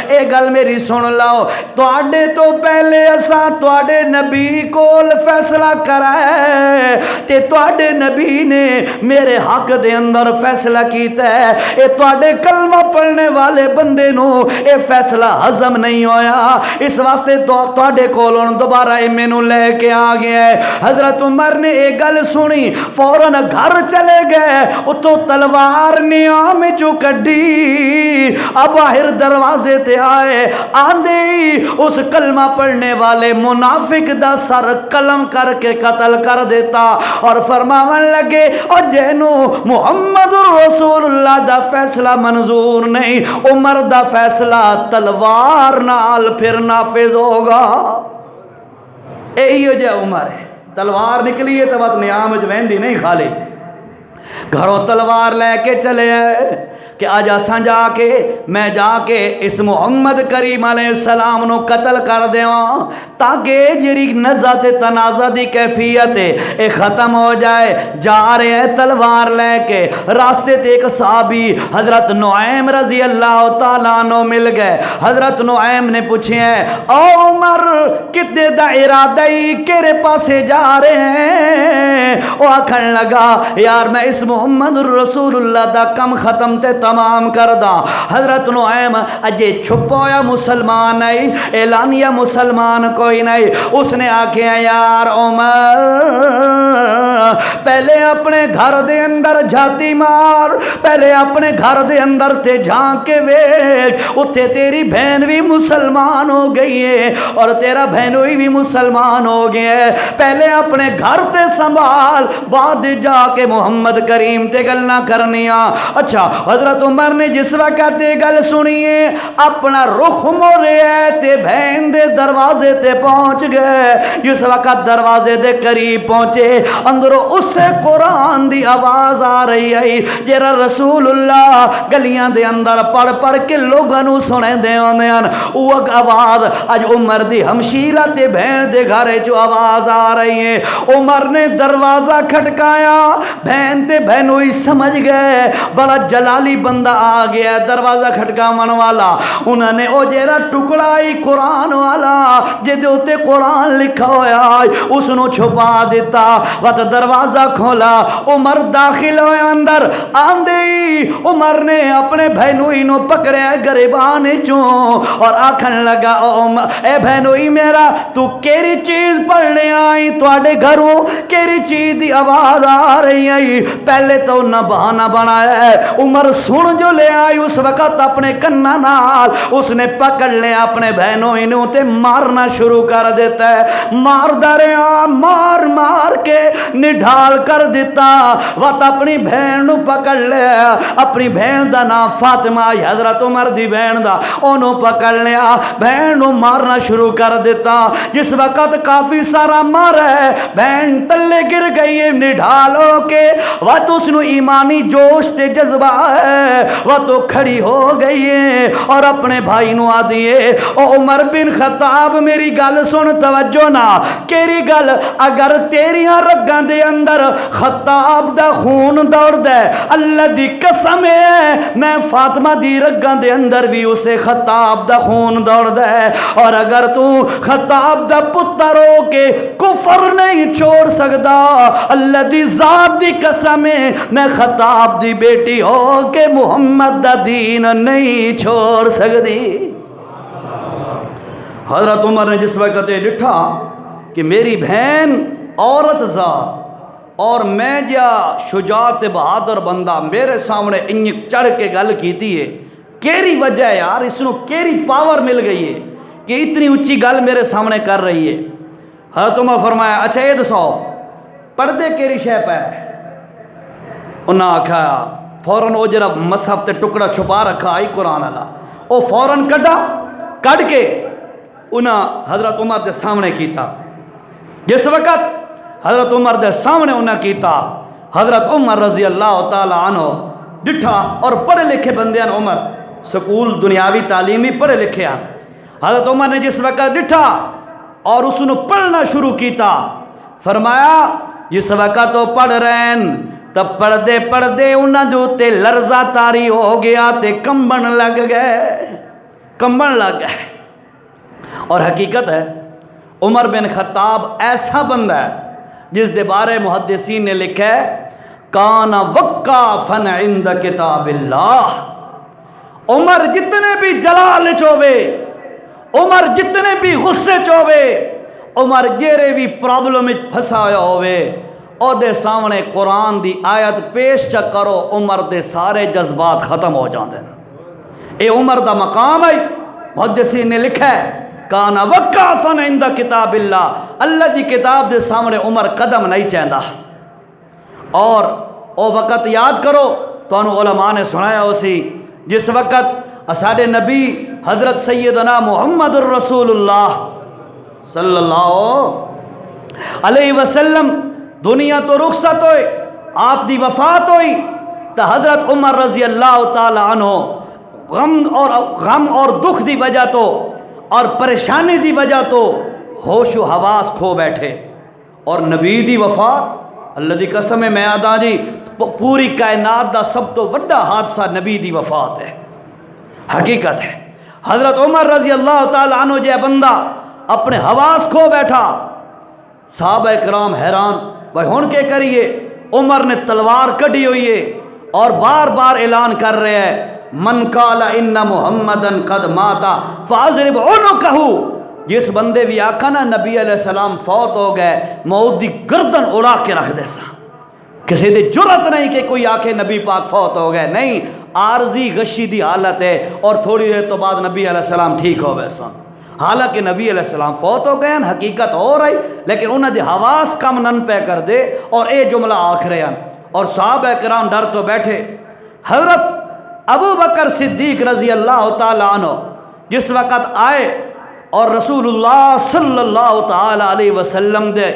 اے گل میری سن لو، تواڈے تو پہلے اساں تواڈے نبی کول فیصلہ کرائے تے تواڈے نبی نے میرے حق دے اندر فیصلہ کیتا ہے، اے تواڈے کلمہ پڑھنے والے بندے نو اے فیصلہ ہضم نہیں ہویا، اس واسطے تواڈے کول ہن دوبارہ اے مینوں لے کے آ گیا ہے۔ حضرت عمر نے اے گل سنی فوراً گھر چلے گئے، اتو تلوار نیام جو کڈی، اب باہر دروازے تے آئے، آندے اس کلمہ پڑھنے والے منافق دا سر قلم کر کے قتل کر دیتا، اور فرماون لگے اور جینو محمد رسول اللہ دا فیصلہ منظور نہیں، عمر دا فیصلہ تلوار نال پھر نافذ ہوگا۔ ایو جے عمر ہے، تلوار نکلی ہے تو بات نیام جویندی نہیں خالی، گھروں تلوار لے کے چلے آئے کہ آج اساں جا کے میں جا کے اس محمد کریم علیہ السلام نو قتل کر دیواں تاکہ جری نزا تے تنازع دی کیفیت اے ختم ہو جائے۔ جا رہے ہیں تلوار لے کے، راستے تے ایک صحابی حضرت نعیم رضی اللہ تعالیٰ عنہ مل گئے۔ حضرت نعیم نے پوچھے ہیں او عمر کتے دا ارادہ ہی کیرے پاسے جا رہے ہیں؟ وہ آکھن لگا یار میں اس محمد رسول اللہ دا کم ختم تے تمام کردہ. حضرت نعیم اجے چھپویا مسلمان نہیں، اعلانیہ مسلمان کوئی نہیں. اس نے آکھیا یار عمر پہلے اپنے گھر دے اندر جھاتی مار، پہلے اپنے گھر دے اندر تے جھانک کے ویکھ، اتھے تیری بہن بھی مسلمان ہو گئی ہے اور تیرا بہنوئی بھی مسلمان ہو گیا ہے. پہلے اپنے گھر تے سنبھال، بعد جا کے محمد کریم تے گل نہ کرنیاں. اچھا حضرت عمر نے جس وقت یہ گل سنیے اپنا رخ موڑیا تے بہن دے دروازے تے پہنچ گئے. جس وقت دروازے دے قریب پہنچے اندروں اس سے قرآن دی آواز آ رہی ہے جیرا رسول اللہ گلیاں دے اندر پڑھ پڑھ کے لوگاں نو سنے دے ہوندے ہن. وہ آواز اج عمر دی ہمشیرہ تے بہن دے گھر جو آواز آ رہی ہے. عمر نے دروازہ کھٹکایا، بہن تے بہنوئی سمجھ گئے بڑا جلالی بندہ آ گیا دروازہ کھٹکاون والا. انہوں نے او جیرا ٹکڑا ہی قرآن والا جے تے قرآن لکھا ہویا اس نو چھپا دیتا. وقت دروازہ کھولا، عمر داخل ہوئے اندر. آندے عمر نے اپنے بہنوئی نو پکڑیا گریبان چوں اور آکھن لگا اے بہنوئی میرا تو کیری چیز پڑھنے آئی، تواڈے گھروں کیری چیز دی آواز آ رہی ہے. پہلے تو نہ بہانہ بنایا ہے. عمر سن جو لے آئی اس وقت اپنے کنہ نال اس نے پکڑ لے اپنے بہنوئی نو تے مارنا شروع کر دیتا ہے. مار دریا مار مار کے نڈھال کر دیتا. وقت اپنی بہن نو پکڑ لیا، اپنی بہن دا نام فاطمہ حضرت عمر دی بہن دا، انہوں پکڑ لیا، بہن نو مارنا شروع کر دیتا. جس وقت کافی سارا مار ہے بہن تلے گر گئی ہے نڈھال ہو کے. وقت اس نو ایمانی جوش تے جذبہ ہے، وہ تو کھڑی ہو گئی ہے اور اپنے بھائی نو آ دیئے او عمر بن خطاب میری گل سن توجہ نہ کیری گل. اگر تیریاں رگاں دے اندر خطاب دا خون دوڑ دے اللہ دی قسم ہے میں فاطمہ دی رگاں دے اندر بھی اسے خطاب دا خون دوڑ دے. اور اگر تو خطاب دا پتر ہو کے کفر نہیں چھوڑ سکدا اللہ دی ذات دی قسم ہے میں خطاب دی بیٹی ہو کے محمد دا دین نہیں چھوڑ سکدی. حضرت عمر نے جس وقت یہ ڈٹھا کہ میری بہن عورت ذات اور میں جا شجاعت بہادر بندہ میرے سامنے انج چڑھ کے گل کیتی ہے، کیری وجہ ہے یار، اس نو کیری پاور مل گئی ہے کہ اتنی اچھی گل میرے سامنے کر رہی ہے. حضرت عمر فرمایا اچھا یہ دسو پردے کیری شے پہ؟ انہاں آکھا فوراً او جرا مصحف تے ٹکڑا چھپا رکھا آئی قرآن والا او فوراً کڈ کے انہاں حضرت عمر دے سامنے کیتا. جس وقت حضرت عمر دے سامنے انہاں کیتا حضرت عمر رضی اللہ تعالی عنہ ڈٹھا اور پڑھے لکھے بندے ہیں، عمر سکول دنیاوی تعلیمی پڑھے لکھے ہیں. حضرت عمر نے جس وقت ڈٹھا اور اس نے پڑھنا شروع کیتا فرمایا جس وقت وہ پڑھ رہے ہیں تب پڑھتے پڑھتے انہاں دے تے لرزہ تاری ہو گیا تے کمبن لگ گئے. اور حقیقت ہے عمر بن خطاب ایسا بندہ ہے جس دے بارے محدثین نے لکھا ہے کان وقافن عند کتاب اللہ. عمر جتنے بھی جلال چوبے، عمر جتنے بھی غصے چوبے، عمر جیرے بھی پرابلم پھسا ہوا ہوئے او دے سامنے قرآن دی آیت پیش چا کرو عمر دے سارے جذبات ختم ہو جاندے ہیں. اے عمر دا مقام ہے. محدثین نے لکھا ہے کانا وقافن عند کتاب اللہ، اللہ دی کتاب دے سامنے عمر قدم نہیں چاہتا. اور او وقت یاد کرو تو انہوں علماء نے سنایا اسی جس وقت اساڑے نبی حضرت سیدنا محمد الرسول اللہ صلی اللہ علیہ وسلم دنیا تو رخصت ہوئے، آپ دی وفات ہوئی تو حضرت عمر رضی اللہ تعالی عنہ غم اور دکھ دی وجہ تو اور پریشانی دی وجہ تو ہوش و حواس کھو بیٹھے. اور نبی دی وفات اللہ دی قسم میں آدھا جی پوری کائنات دا سب تو بڑا حادثہ نبی دی وفات ہے. حقیقت ہے حضرت عمر رضی اللہ تعالی عنہ جے بندہ اپنے حواس کھو بیٹھا. صحابہ کرام حیران بھائی ہون کے کریے عمر نے تلوار کڑی ہوئی ہے اور بار بار اعلان کر رہے ہیں من قال ان محمدن قد ماتا فاضرب عنقہ، جس بندے بھی آکھا نا نبی علیہ السلام فوت ہو گئے موت دی گردن اڑا کے رکھ دے سا. کسی دی جرت نہیں کہ کوئی آکھے نبی پاک فوت ہو گئے، نہیں، عارضی غشی دی حالت ہے اور تھوڑی دیر تو بعد نبی علیہ السلام ٹھیک ہو گئے سن. حالانکہ نبی علیہ السلام فوت ہو گئے ہیں، حقیقت ہو رہی، لیکن انہوں نے حواس کم نن پہ کر دے اور اے جملہ آکھ رہے ہیں. اور صحابہ کرام ڈر تو بیٹھے. حضرت ابو بکر صدیق رضی اللہ تعالیٰ عنہ جس وقت آئے اور رسول اللہ صلی اللہ تعالیٰ علیہ وسلم دے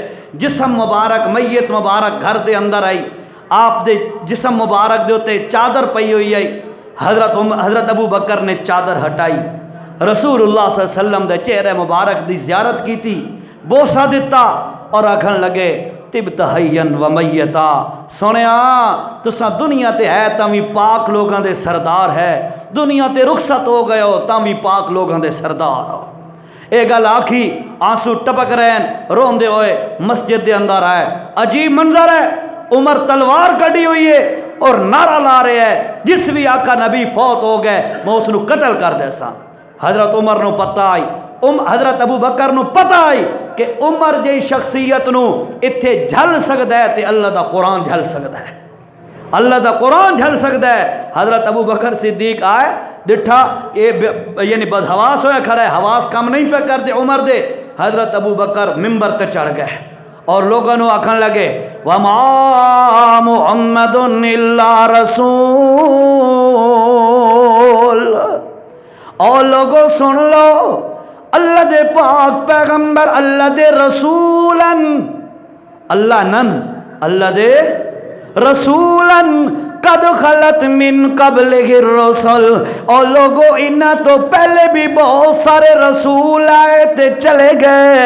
جسم مبارک میت مبارک گھر دے اندر آئی، آپ دے جسم مبارک دے ہوتے چادر پئی ہوئی آئی. حضرت ابو بکر نے چادر ہٹائی، رسول اللہ صلی اللہ علیہ وسلم دے چہرے مبارک دی زیارت کی تھی، بوسہ دیتا اور آکھن لگے طبت حیّن و میتا، سنیا تساں دنیا تے ہے تاں بھی پاک لوگاں دے سردار ہے، دنیا تے رخصت ہو گئے ہو تاں بھی پاک لوگاں دے سردار ہو. اے گل آکھی، آنسو ٹپک رہے ہیں، روندے ہوئے مسجد دے اندر آئے. عجیب منظر ہے، عمر تلوار کڑی ہوئی ہے اور نعرہ لا رہے ہیں جس بھی آقا نبی فوت ہو گئے میں اس نو قتل کر دے سا. حضرت عمر نو پتہ آئی، حضرت ابو بکر نو پتہ آئی کہ عمر جی شخصیت نو اتھے جھل سکتا ہے تے اللہ دا قرآن جھل سکتا ہے، اللہ دا قرآن جھل سکتا ہے. حضرت ابو بکر صدیق آئے، ڈٹھا یعنی بدحواس ہویا کھڑا ہے، حواس کم نہیں پہ کر دے عمر دے. حضرت ابو بکر ممبر تے چڑھ گئے اور لوگوں نو آکھن لگے وَمَا مُحَمَّدٌ إِلَّا رَسُولٌ، اور لوگوں سن لو، اللہ دے پاک پیغمبر، اللہ دے رسولن، اللہ نن، اللہ دے رسولن قد خلت من قبلہ الرسل، اور لوگوں انہاں تو پہلے بھی بہت سارے رسول آئے تے چلے گئے.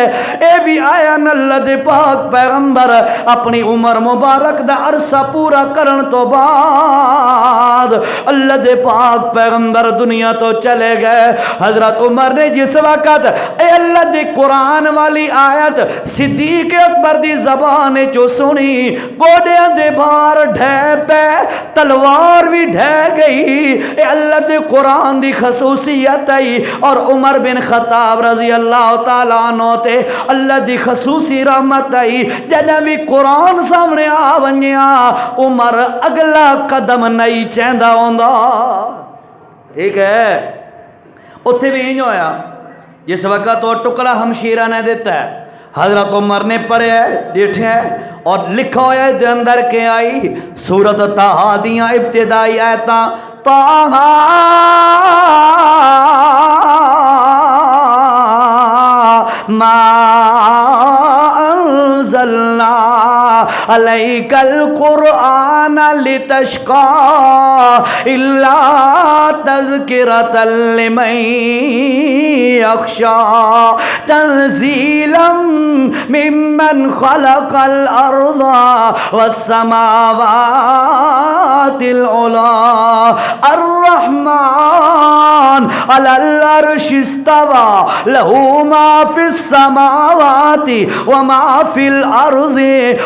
اے بھی آیا ن اللہ دے پاک پیغمبر اپنی عمر مبارک دا عرصہ پورا کرن تو بعد اللہ دے پاک پیغمبر دنیا تو چلے گئے. حضرت عمر نے جس وقت اے اللہ دے قرآن والی آیت صدیق اکبر دی زبان جو سنی، گوڑیاں دے بار ڈھے پہ تلوار بھی ڈھے گئی. اے اللہ دے قرآن دی خصوصیت ہے اور عمر بن خطاب رضی اللہ تعالیٰ عنہ تے اللہ دی خصوصی رحمت ہے. جنہ بھی قرآن سامنے آ ونیا عمر اگلا قدم نہیں چیندا ہوندا. ٹھیک ہے، اتھے بھی انج ہویا جس وقت وہ ٹکڑا ہمشیرہ نے دیتا ہے حضرت عمر نے پڑھے ڈیٹھے ہیں اور لکھا ہوا ہے دے اندر کے آئی سورت طٰہٰ دیاں ابتدائی آیتاں طٰہٰ ما انزلنا علیک القرآن لتشقى الا تذکرۃ لمن یخشى تنزیلا ممن خلق الارض والسماوات العلی الرحمن علی العرش استوى له ما في السماوات وما في الارض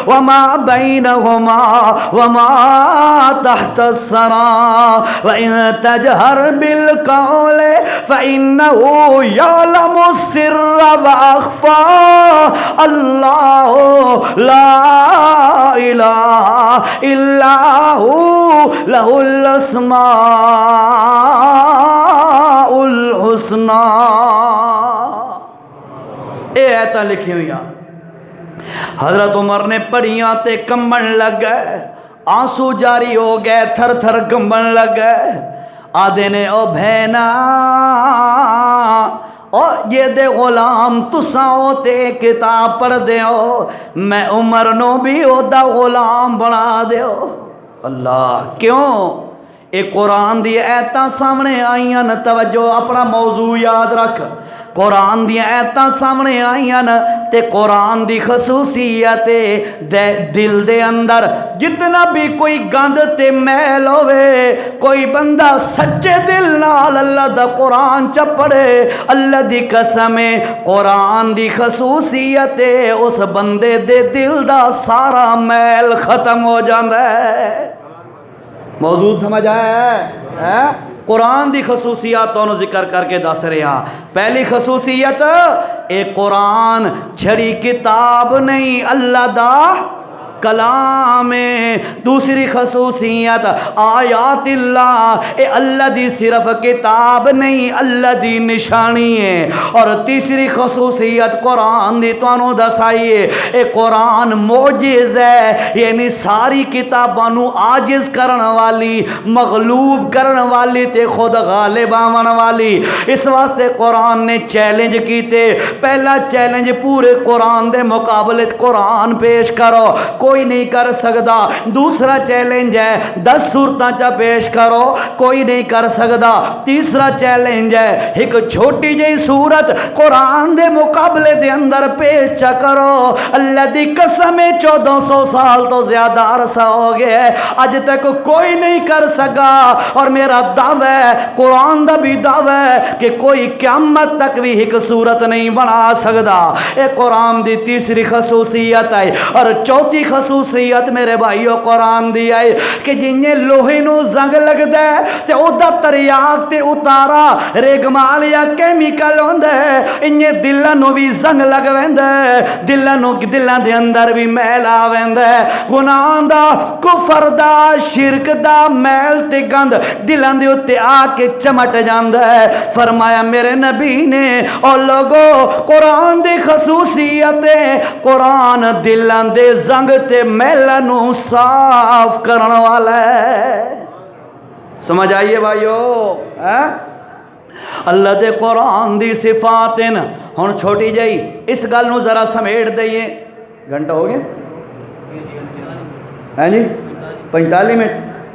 وما بينهما وما تحت الثرى وإن تجهر بالقول فإنه يعلم السر وأخفى الله لا إله إلا هو له الأسماء الحسنى. اے ایتاں لکھی ہوئی ہیں حضرت عمر نے پڑھیاں تے کمبن لگ گئے، آنسو جاری ہو گئے، تھر تھر کمبن لگ گئے. آدھے نے او بھینا او یہ دے غلام تساں تے کتاب پڑھ دیو، میں عمر نو بھی او دا غلام بنا دیو. اللہ کیوں؟ اے قرآن دی ایتاں سامنے آئیاں نا، توجہ اپنا موضوع یاد رکھ، قرآن دی ایتاں سامنے آئیاں نا تے قرآن دی خصوصیت دل دے اندر جتنا بھی کوئی گند تے میل ہوئے، کوئی بندہ سچے دل نال اللہ دا قرآن چپڑے، اللہ دی قسم قرآن دی خصوصیت اس بندے دے دل دا سارا میل ختم ہو جاندہ ہے۔ موضوع سمجھ آیا ہے؟ قرآن دی خصوصیات تو ذکر کر کے دس رہے ہیں۔ پہلی خصوصیت، اے قرآن چھڑی کتاب نہیں، اللہ دا کلام ہے۔ دوسری خصوصیت، آیات اللہ، اے اللہ دی صرف کتاب نہیں، اللہ دی نشانی ہے۔ اور تیسری خصوصیت قرآن دی توانو دسائیے، اے قرآن معجز ہے، یعنی ساری کتابانو عاجز کرن والی، مغلوب کرن والی تے خود غالب آون والی۔ اس واسطے قرآن نے چیلنج کیتے، پہلا چیلنج پورے قرآن دے مقابلے قرآن پیش کرو، کوئی نہیں کر سکتا۔ دوسرا چیلنج ہے 10 صورتاں چا پیش کرو، کوئی نہیں کر سکتا۔ تیسرا چیلنج ہے ایک چھوٹی جئی صورت قرآن دے مقابلے دے اندر پیش چا کرو۔ اللہ دی قسم 1400 سال تو زیادہ عرصہ ہو گیا ہے، اج تک کوئی نہیں کر سکا، اور میرا دعویٰ ہے، قرآن دا بھی دعویٰ ہے کہ کوئی قیامت تک بھی ایک صورت نہیں بنا سکتا۔ اے قرآن دی تیسری خصوصیت ہے۔ اور چوتھی خصوصیت میرے بھائیو قرآن دی ہے کہ جنہیں لوہے نو زنگ لگتا ہے تے او دا تریاق تے اتارا ریگمال یا کیمیکل ہوندہ ہے، انہیں دلہ نو بھی زنگ لگ ویندہ ہے، دلہ دے اندر بھی میل آویندہ ہے، گناہ دا، کفر دا، شرک دا میل تے گند دلہ دے اتے آ کے چمٹ جاندہ ہے۔ فرمایا میرے نبی نے، اور لوگو قرآن دی خصوصیت ہے، قرآن دلہ دے زنگ تے میلنو صاف کرن والا ہے۔ سمجھ آئیے بھائیو؟ اللہ دے قرآن دی صفات ہیں۔ ہن چھوٹی جائی اس گل نو ذرا سمیٹ دئیے، گھنٹہ ہو گیا ہے جی؟ 45 منٹ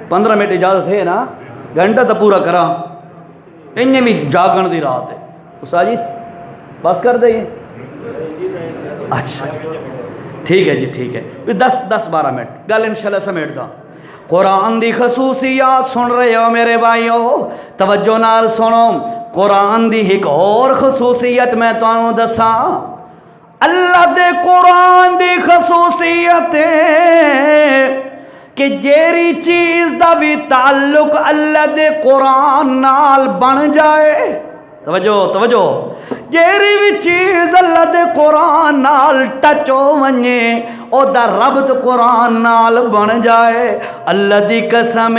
15 منٹ اجازت ہے نا، گھنٹہ تو پورا کرا، انہیں بھی جاگن دی رات ہے۔ اسا جی بس کر دئیے، اچھا ٹھیک ہے جی، ٹھیک ہے، 10-12 منٹ گل انشاءاللہ سمیٹ دا۔ قرآن دی خصوصیات سن رہے ہو میرے بھائیو، توجہ نال سنو۔ قرآن دی ایک اور خصوصیت میں تانوں دساں، اللہ دے قرآن دی خصوصیت ہے کہ جیری چیز دا بھی تعلق اللہ دے قرآن نال بن جائے، توجہ، جیری بھی چیز اللہ دے قرآن نال ٹچ ہو ونجے، او دا ربط قرآن نال بن جائے۔ اللہ دی قسم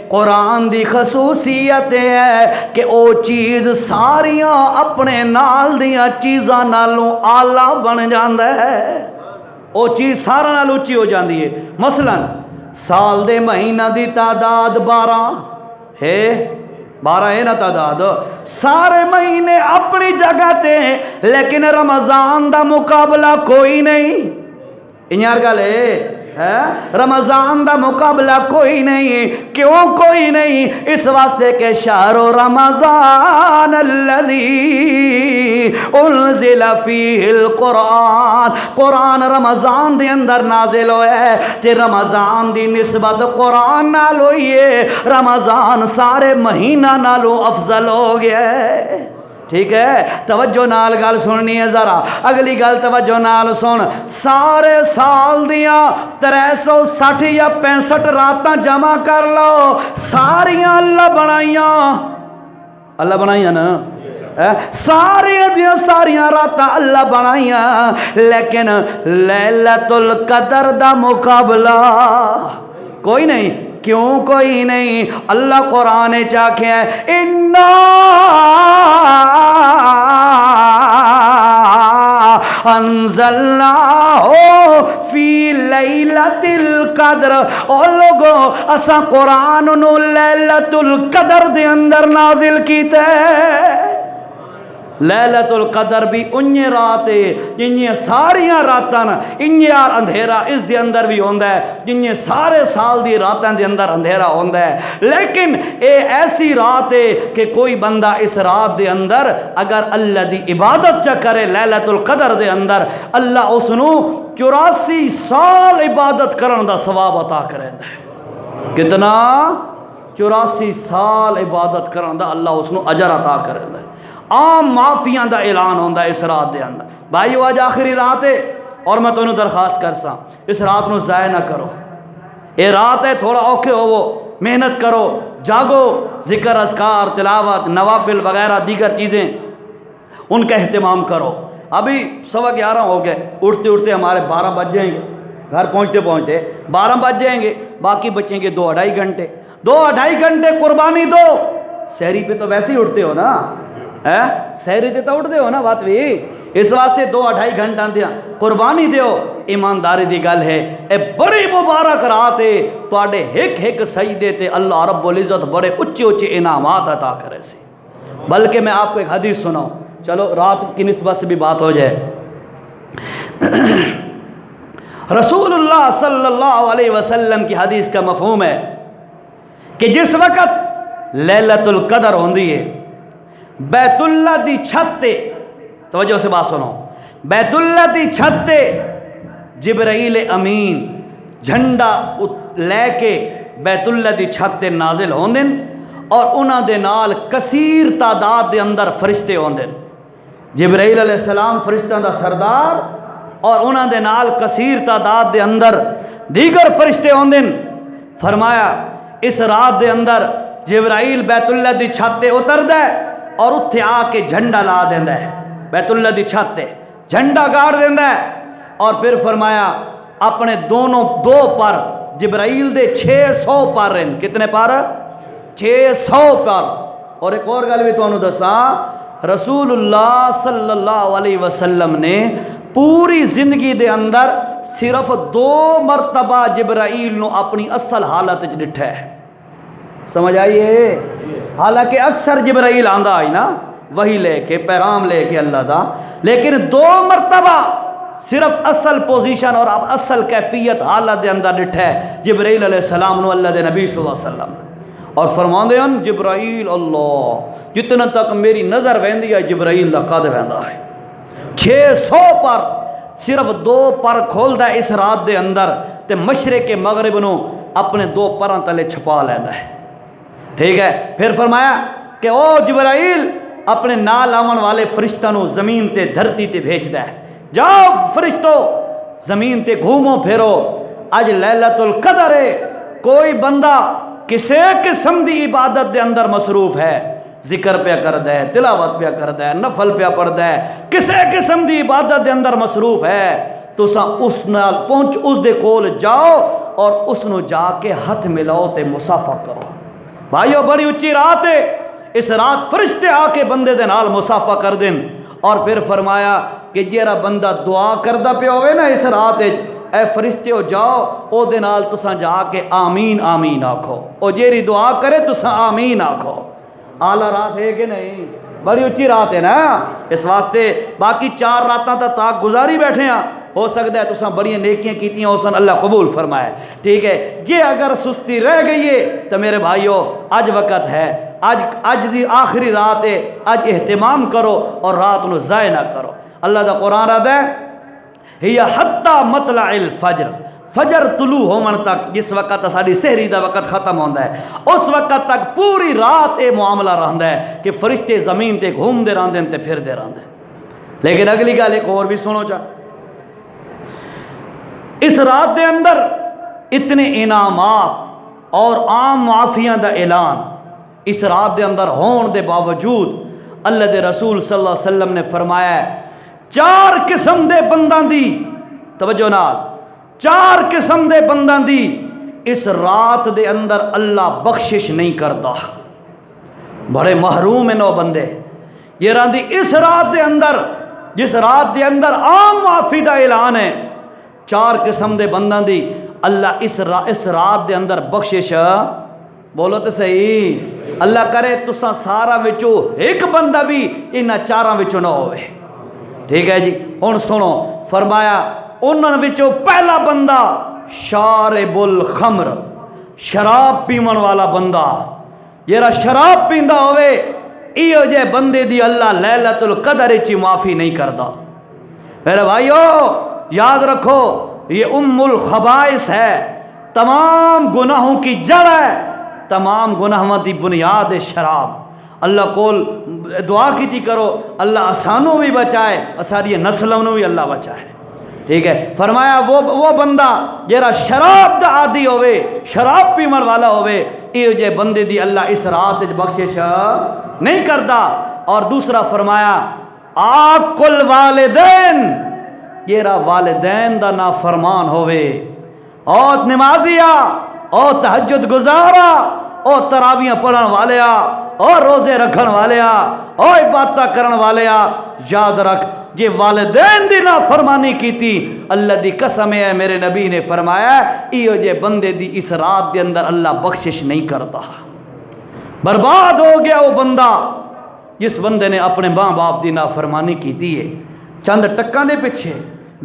قرآن دی خصوصیت ہے کہ او چیز ساریاں اپنے نال دیاں چیزاں نالوں آلہ بن جاندہ ہے، او چیز سارا نال اچھی ہو جاندی ہے۔ مثلا سال دے مہینہ دی تعداد 12 ہے، 12 ہے نا تعداد، سارے مہینے اپنی جگہ تے، لیکن رمضان دا مقابلہ کوئی نہیں، انیار گل ہے، رمضان دا مقابلہ کوئی نہیں۔ کیوں کوئی نہیں؟ اس واسطے کہ شہر رمضان الذی انزل فیہ القرآن، قرآن رمضان دے اندر نازل ہویا ہے، تے رمضان دی نسبت قرآن نال ہوئی ہے، رمضان سارے مہینہ نالوں افضل ہو گیا ہے۔ ٹھیک ہے، توجہ نال گل سننی ہے ذرا، اگلی گل توجہ نال سن۔ سارے سال دیاں 360 یا 65 راتاں جمع کر لو، ساریاں اللہ بنائیاں نا، ساریاں راتاں اللہ بنائیاں، لیکن لیلۃ القدر دا مقابلہ کوئی نہیں۔ کیوں کوئی نہیں؟ اللہ قرآن چاکھے ہے، اِنَّا انزلناہ فی لیلۃ القدر، او لوگو اسا قرآن نو لیلۃ القدر دے اندر نازل کیتے، لیلۃ القدر بھی انہی رات ہے جنہی ساریاں راتاں انہی اندھیرا اس دے اندر بھی ہوندا ہے جنہی سارے سال دی راتاں دے اندر اندھیرا ہوندا ہے، لیکن اے ایسی رات ہے کہ کوئی بندہ اس رات دے اندر اگر اللہ دی عبادت چا کرے لیلۃ القدر دے اندر، اللہ اس نو 84 سال عبادت کرن دا ثواب عطا کریندا ہے۔ کتنا؟ 84 سال عبادت کرن دا اللہ اس نو اجر عطا کریندا ہے۔ عام معافیاں دا اعلان ہوندہ ہے اس رات دے اندر۔ بھائیو آج آخری رات ہے اور میں تو انہوں درخواست کرساں اس رات نو ضائع نہ کرو، اے رات ہے تھوڑا اوکھے ہوو، محنت کرو، جاگو، ذکر اذکار تلاوت نوافل وغیرہ دیگر چیزیں ان کا اہتمام کرو۔ ابھی 11:15 ہو گئے، اٹھتے اٹھتے ہمارے 12 بج جائیں گے، گھر پہنچتے پہنچتے 12 بج جائیں گے، باقی بچیں گے 2-2.5 گھنٹے۔ 2-2.5 گھنٹے قربانی دو۔ سحری پہ تو ویسے ہی اٹھتے ہو نا، سحری تے تو اٹھتے ہو نا بات بھی، اس واسطے 2-2.5 گھنٹہ دیا قربانی دیو۔ ایمانداری دی گل ہے اے بڑی مبارک رات ہے، تواڈے ایک ایک سجدے تے اللہ رب العزت بڑے اچھے اچھے انعامات عطا کرے سی۔ بلکہ میں آپ کو ایک حدیث سناؤں، چلو رات کی نسبت سے بھی بات ہو جائے۔ رسول اللہ صلی اللہ علیہ وسلم کی حدیث کا مفہوم ہے کہ جس وقت لیلۃ القدر ہوندی ہے، بیت اللہ دی چھت تے، توجہ سے بات سنو، بیت اللہ دی چھت تے جبرائیل امین جھنڈا لے کے بیت اللہ دی چھت تے نازل ہوندن اور انہاں دے نال کثیر تعداد دے اندر فرشتے ہوندن۔ جبرائیل علیہ السلام فرشتوں دا سردار اور انہاں دے نال کثیر تعداد دے اندر دیگر فرشتے ہوندن۔ فرمایا اس رات دے اندر جبرائیل بیت اللہ دی چھت تے اتردا ہے اور اتھے آ کے جھنڈا لا دیندا ہے، بیت اللہ دی چھت تے جھنڈا گاڑ دیندا ہے، اور پھر فرمایا اپنے دو پر جبرائیل دے 600 پر ہیں، کتنے پر؟ 600 پر۔ اور ایک اور گل بھی تو انہوں دساں، رسول اللہ صلی اللہ علیہ وسلم نے پوری زندگی دے اندر صرف 2 مرتبہ جبرائیل نو اپنی اصل حالت وچ ڈٹھا ہے۔ سمجھ آئیے؟ حالانکہ اکثر جبرائیل آندا آئی نا وہی لے کے پیغام لے کے اللہ دا، لیکن 2 مرتبہ صرف اصل پوزیشن اور اب اصل کیفیت حالت دے اندر ڈٹھا ہے جبرائیل علیہ السلام نو اللہ دے نبی صلی اللہ علیہ وسلم، اور فرماندے ہیں جبرائیل اللہ جتنا تک میری نظر ویندی ہے جبرائیل دا قد ویندا ہے۔ 600 پر صرف 2 پر کھولدا ہے اس رات دے اندر تے مشرق مغرب نو اپنے 2 پراں تلے چھپا لیندا ہے۔ ٹھیک ہے، پھر فرمایا کہ او جبرائیل اپنے نال آون والے فرشتوں نو زمین تے دھرتی تے بھیجدا ہے، جاؤ فرشتو زمین تے گھومو پھرو، اج لیلۃ القدر ہے، کوئی بندہ کسے قسم دی عبادت دے اندر مصروف ہے، ذکر پہ کردا ہے، تلاوت پہ کردا ہے، نفل پہ پڑھدا ہے، کسے قسم دی عبادت دے اندر مصروف ہے، تساں اس نال پہنچ اس دے کول جاؤ اور اس نو جا کے ہاتھ ملاؤ تے مصافحہ کرو۔ بھائیو بڑی اچھی رات ہے، اس رات فرشتے آ کے بندے دے نال مصافحہ کر دین، اور پھر فرمایا کہ جیڑا بندہ دعا کردا پہ ہوئے نا اس رات اے فرشتے ہو جاؤ او دے نال تساں جا کے آمین آمین آکھو، او جیری دعا کرے تساں آمین آکھو۔ اعلیٰ رات ہے کہ نہیں؟ بڑی اچھی رات ہے نا، اس واسطے باقی 4 راتاں تک گزاری بیٹھے ہیں، ہو سکتا ہے تساں بڑی نیکیاں کیتیاں اسن اللہ قبول فرمائے۔ ٹھیک ہے جی، اگر سستی رہ گئی ہے تو میرے بھائیو اج وقت ہے، اج دی آخری رات ہے، اج اہتمام کرو اور رات نو ضائع نہ کرو۔ اللہ دا قرآن آتا ہے ہی حتی مطلع الفجر، فجر طلوع ہومن تک، جس وقت ساری سحری دا وقت ختم ہوتا ہے اس وقت تک پوری رات یہ معاملہ رہتا ہے کہ فرشتے زمین تے گھومتے رہتے ہیں تے پھرتے رہتے ہیں۔ لیکن اگلی گل ایک اور بھی سنو چاہ، اس رات دے اندر اتنے انعامات اور عام معافیاں دا اعلان اس رات دے اندر ہون دے باوجود اللہ دے رسول صلی اللہ علیہ وسلم نے فرمایا ہے 4 قسم دے بنداں دی، توجہ نال 4 قسم دے بنداں دی اس رات دے اندر اللہ بخشش نہیں کرتا، بڑے محروم ہیں وہ بندے یہ راندی اس رات دے اندر، جس رات دے اندر عام معافی دا اعلان ہے 4 قسم دے بنداں دی اللہ اس رات دے اندر بخشش، بولو تو صحیح، اللہ کرے تساں سارا وچوں ایک بندہ بھی انہاں چاراں وچوں نہ ہوئے. ٹھیک ہے جی. ہن سنو فرمایا انہاں وچوں پہلا بندہ شارب الخمر، شراب پیمن والا بندہ. جیڑا شراب پیندا ہوئے ایو جے بندے دی اللہ لیلۃ القدر وچ معافی نہیں کردا. میرے بھائیو یاد رکھو یہ الخبائث ہے، تمام گناہوں کی جڑ ہے، تمام گناہوں کی بنیاد ہے شراب. اللہ کول دعا کیتی کرو اللہ آسانوں بھی بچائے، ساری نسلوں بھی اللہ بچائے. ٹھیک ہے. فرمایا وہ بندہ جیڑا شراب دا عادی ہوئے، شراب پیمن والا ہوئے، یہ جے بندے دی اللہ اس رات بخشش نہیں کردا. اور دوسرا فرمایا آکل والدین، جیڑا والدین دا نافرمان ہوئے، اور نمازیا اور تہجد گزارا اور تراویاں پڑھن والیا اور روزے رکھن والیا اور عبادت کرن والیا. یاد رکھ جے والدین دی نافرمانی کیتی اللہ دی قسم ہے میرے نبی نے فرمایا ایو جے بندے دی اس رات دے اندر اللہ بخشش نہیں کرتا. برباد ہو گیا وہ بندہ جس بندے نے اپنے ماں باپ دی نافرمانی کیتی ہے. چند ٹکاں دے پیچھے،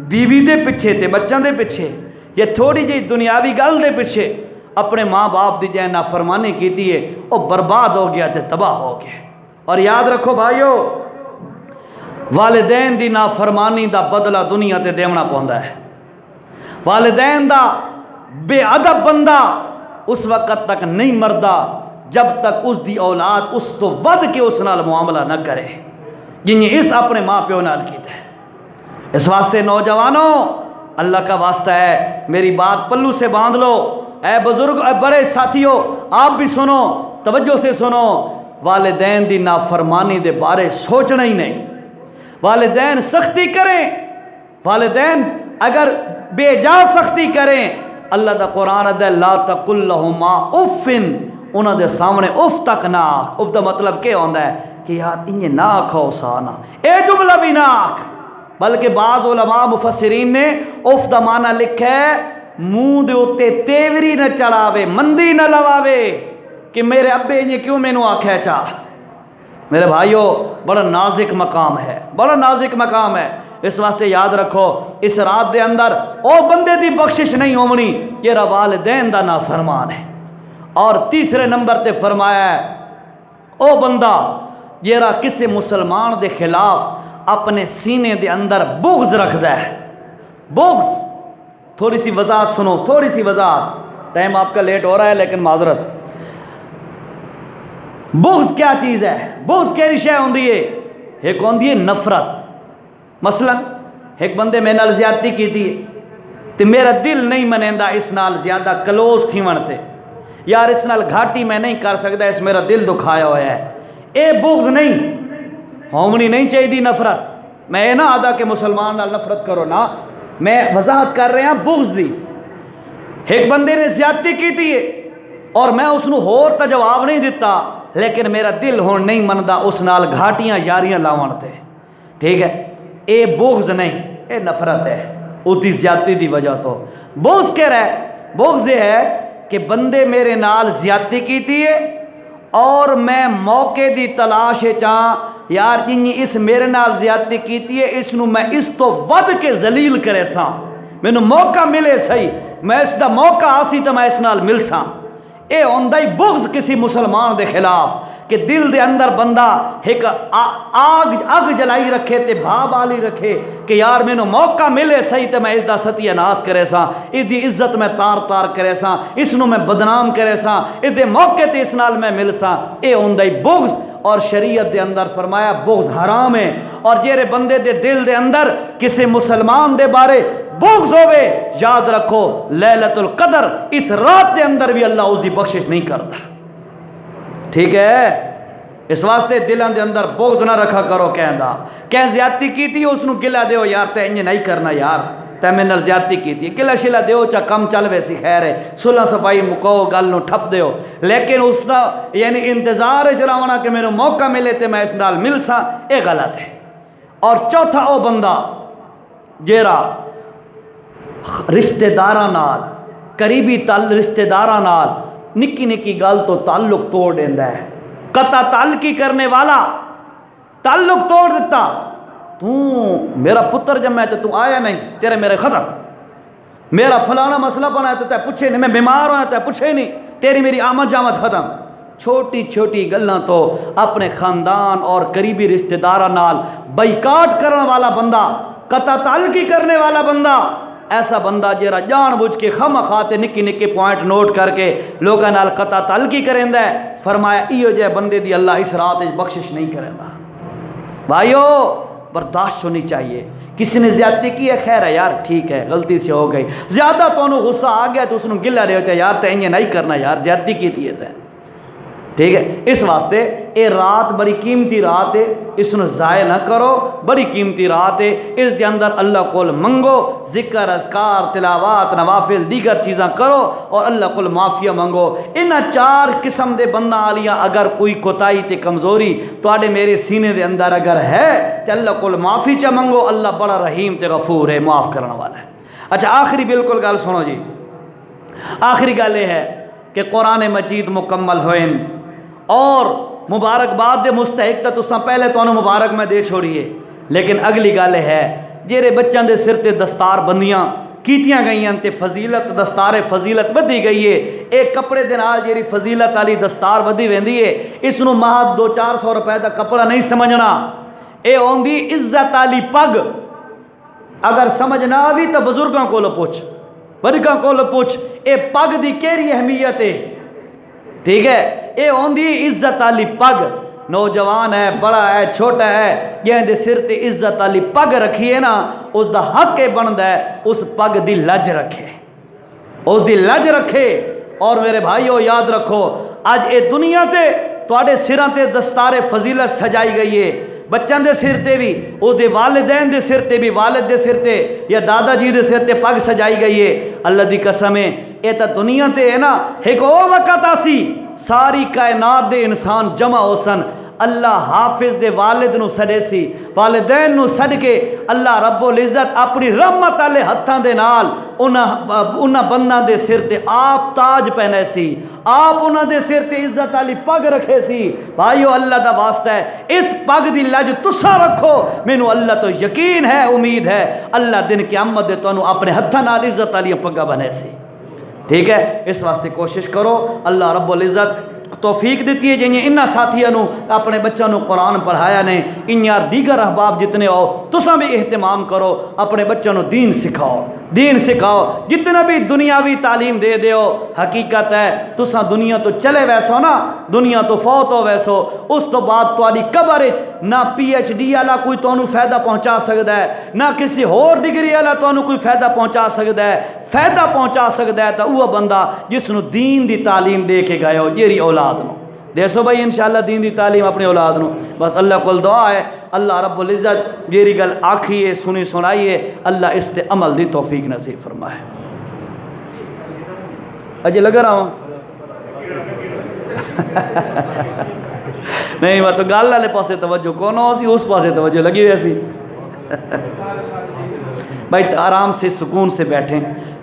بیوی دے پیچھے تے بچوں دے پیچھے، یہ تھوڑی جی دنیاوی گل دے پیچھے اپنے ماں باپ دی جے نافرمانی کیتی ہے وہ برباد ہو گیا تے تباہ ہو گیا. اور یاد رکھو بھائیو والدین دی نافرمانی دا بدلہ دنیا تے دیونا پوندا ہے. والدین دا بے ادب بندہ اس وقت تک نہیں مردا جب تک اس دی اولاد اس تو ود کے اس نال معاملہ نہ کرے جن اس اپنے ماں پیو نال کیتا ہے. اس واسطے نوجوانوں اللہ کا واسطہ ہے میری بات پلو سے باندھ لو. اے بزرگ اے بڑے ساتھیوں آپ بھی سنو، توجہ سے سنو. والدین دی نافرمانی دے بارے سوچنا ہی نہیں. والدین سختی کریں، والدین اگر بے جا سختی کریں اللہ دا قرآن دے لا تقل لہما اف، انہاں دے سامنے اف تک نہ آکھ. اف دا مطلب کیا ہوتا ہے کہ یار انہیں نہ آکھو سانا، اے جملہ بھی نہ آکھ. بلکہ بعض علماء مفسرین نے اف دا معنی لکھا ہے منہ دے اتے تیوری نہ چڑھاوے، مندی نہ لواوے کہ میرے ابے انہیں کیوں میں نو آکھے چاہ. میرے بھائیو بڑا نازک مقام ہے، بڑا نازک مقام ہے. اس واسطے یاد رکھو اس رات دے اندر او بندے دی بخشش نہیں ہونی جیڑا والدین دا نافرمان ہے. اور تیسرے نمبر تے فرمایا ہے او بندہ جیڑا کسی مسلمان دے خلاف اپنے سینے دے اندر بغض رکھدا ہے. بغض، تھوڑی سی وضاحت سنو، تھوڑی سی وضاحت، ٹائم آپ کا لیٹ ہو رہا ہے لیکن معذرت. بغض کیا چیز ہے؟ بغض کیڑی شے ہوندی ہے؟ ایک ہوندی ہے نفرت. مثلا ایک بندے میں نال زیادتی کیتی ہے تے میرا دل نہیں منیندا اس نال زیادہ کلوز تھیون تے، یار اس نال گھاٹی میں نہیں کر سکتا، اس میرا دل دکھایا ہوا ہے. اے بغض نہیں ہونی نہیں چاہیے نفرت. میں نہ آدھا کہ مسلمان نال نفرت کرو، نہ، میں وضاحت کر رہا بغض دی. ایک بندے نے زیادتی کیتی ہے اور میں اس نو ہور تا جواب نہیں دیتا لیکن میرا دل ہون نہیں مندا اس نال گھاٹیاں یاریاں لاون تے. ٹھیک ہے، اے بغض نہیں، اے نفرت ہے اس دی زیادتی دی وجہ تو. بغض کیا ہے؟ بغض یہ ہے کہ بندے میرے نال زیادتی کیتی ہے اور میں موقع دی تلاش چاہ یار جن اس میرے نال زیادتی کیتی ہے اس نو میں اس تو ود کے ذلیل کرے ساں، مینوں موقع ملے صحیح میں اس دا موقع آسی تو میں اس نال مل ساں. اے ہوندہ ہی بغض کسی مسلمان دے خلاف کہ دل دے اندر بندہ ایک آگ جلائی رکھے تے بھا بالی رکھے کہ یار میں نو موقع ملے صحیح تے میں اس دا ستیہ ناس کرے ساں، اس دی عزت میں تار تار کرے ساں، اس نو میں بدنام کرے ساں، اس دے موقع تے اس نال میں مل ساں. اے ہوندہ ہی بغض. اور شریعت دے اندر فرمایا بغض حرام ہے. اور جیرے بندے دے دل دے اندر کسی مسلمان دے بارے بغض ہوئے یاد رکھو لیلۃ القدر اس رات دے اندر بھی اللہ اس دی بخشش نہیں کرتا. ٹھیک ہے، اس واسطے دلوں دے اندر بغض نہ رکھا کرو. کہیں زیادتی کی تھی اس نو گلہ دیو یار تے انج نہیں کرنا، یار تے میں نال زیادتی کی تھی، گلہ شلہ دیو چا کم چل ویسی خیر ہے، صلح صفائی مکو گل نو ٹھپ دیو. لیکن اس دا یعنی انتظار جراونا کہ میرے موقع ملے تے میں اس نال مل ساں، اے غلط ہے. اور چوتھا او بندہ جیرا رشتہ داراں نال قریبی رشتہ داراں نال نکی نکی گل تو تعلق توڑ دیندا ہے. قطع تعلقی کرنے والا تعلق توڑ دیتا، تو میرا پتر جب میں تو آیا نہیں، تیرے میرے ختم، میرا فلانا مسئلہ بنا ہے تو پوچھے نہیں، میں بیمار ہوں تو پوچھے نہیں، تیری میری آمد جامد ختم۔ چھوٹی چھوٹی گلاں تو اپنے خاندان اور قریبی رشتہ داراں نال بائیکاٹ کرنے والا بندہ، قطع تعلقی کرنے والا بندہ، ایسا بندہ جیرا جان بوجھ کے خم خاتے نکی نکی پوائنٹ نوٹ کر کے لوگاں نال قطع تعلقی کریندا ہے، فرمایا ایو جے بندے دی اللہ اس رات وچ بخشش نہیں کریندا۔ بھائیو برداشت ہونی چاہیے۔ کسی نے زیادتی کی ہے، خیر ہے یار، ٹھیک ہے، غلطی سے ہو گئی، زیادہ تو انہوں غصہ آ گیا تو اس نے گلہ رہے ہوتے یار تے انہیں نہیں کرنا یار، زیادتی کی تھی ہے، ٹھیک ہے۔ اس واسطے اے رات بڑی قیمتی رات ہے، اس نے ضائع نہ کرو، بڑی قیمتی رات ہے، اس دے اندر اللہ کول منگو، ذکر اذکار تلاوات نوافل دیگر چیزاں کرو اور اللہ کول معافیہ منگو۔ انہاں چار قسم دے بندہ آلیاں اگر کوئی کوتاہی تے کمزوری تواڈے میرے سینے دے اندر اگر ہے تے اللہ کول معافی چا منگو، اللہ بڑا رحیم تے غفور ہے، معاف کرنے والا ہے۔ اچھا آخری بالکل گل سنو جی، آخری گل یہ ہے کہ قرآن مجید مکمل ہوئیں اور مبارکباد دے مستحق تا تساں پہلے تو مبارک میں دے چھوڑیے، لیکن اگلی گل ہے جیرے بچوں دے سر تے دستار بندیاں کیتیاں گئی ہیں تے فضیلت دستار فضیلت بدھی گئی ہے۔ ایک کپڑے دے نال جیری فضیلت والی دستار بدھی ویندی ہے، اس نو مہد 200-400 روپے دا کپڑا نہیں سمجھنا، اے ہوندی عزت والی پگ۔ اگر سمجھ نہ آوی تو بزرگاں کولو پوچھ، بزرگاں کولو پوچھ، اے پگ دی کیڑی اہمیت ہے، ٹھیک ہے۔ اے ہوندی عزت والی پگ، نوجوان ہے، بڑا ہے، چھوٹا ہے، جہاں دے سر تے عزت والی پگ رکھیے نا، اس دا حق یہ بندا ہے اس پگ دی لج رکھے، اس دی لج رکھے۔ اور میرے بھائیو یاد رکھو آج اے دنیا تے تواڈے سراں تے دستار فضیلت سجائی گئی ہے، بچوں دے سر تے بھی، اس دے والدین دے سر تے بھی، والد دے سر تے یا دادا جی دے سر تے پگ سجائی گئی ہے۔ اللہ دی قسم ہے اے تا دنیا تے ہے نا، ایک اور وقت آسی ساری کائنات دے انسان جمع ہو سن، اللہ حافظ دے والد نو سڑے سی، والدین نو سڑ کے اللہ رب العزت اپنی رحمت والے ہتھاں دے نال انہاں بنداں دے سر تے آپ تاج پہنے سی، آپ انہاں دے سر تے عزت والی پگ رکھے سی۔ بھائیو اللہ دا واسطہ ہے اس پگ دی لج تساں رکھو، مینوں اللہ تو یقین ہے، امید ہے اللہ دن قیامت دے تانوں اپنے ہتھاں نال عزت والی پگاں بنے سی، ٹھیک ہے۔ اس واسطے کوشش کرو، اللہ رب العزت توفیق دیتی ہے جنہیں انہاں ساتھیاں نو اپنے بچوں نو قرآن پڑھایا نے، ان یار دیگر احباب جتنے ہو تساں بھی اہتمام کرو، اپنے بچوں نو دین سکھاؤ، دین سکھاؤ، جتنا بھی دنیاوی تعلیم دے دیو، حقیقت ہے تساں دنیا تو چلے ویسو نا، دنیا تو فوت ہو ویسو، اس تو بعد تواڈی قبر وچ نہ پی ایچ ڈی والا کوئی تانوں فائدہ پہنچا سکدا ہے، نہ کسی ہور ڈگری والا تانوں کوئی فائدہ پہنچا سکدا ہے، فائدہ پہنچا سکدا ہے تو وہ بندہ جس نو دین دی تعلیم دے کے گئے ہو، جیری اولاد نو دیسو بھائی انشاءاللہ دین دی تعلیم اپنی اولاد نو۔ بس اللہ کول دعا ہے اللہ رب العزت جیری گل آکھی ہے سنی سنائی ہے اللہ اس تے عمل دی توفیق نصیب فرمائے۔ اجے لگا رہا ہوں نہیں میں تو گل والے پاسے توجہ کون ہو سی، اس پاسے توجہ لگی ہوئی سی۔ بھائی آرام سے سکون سے بیٹھیں،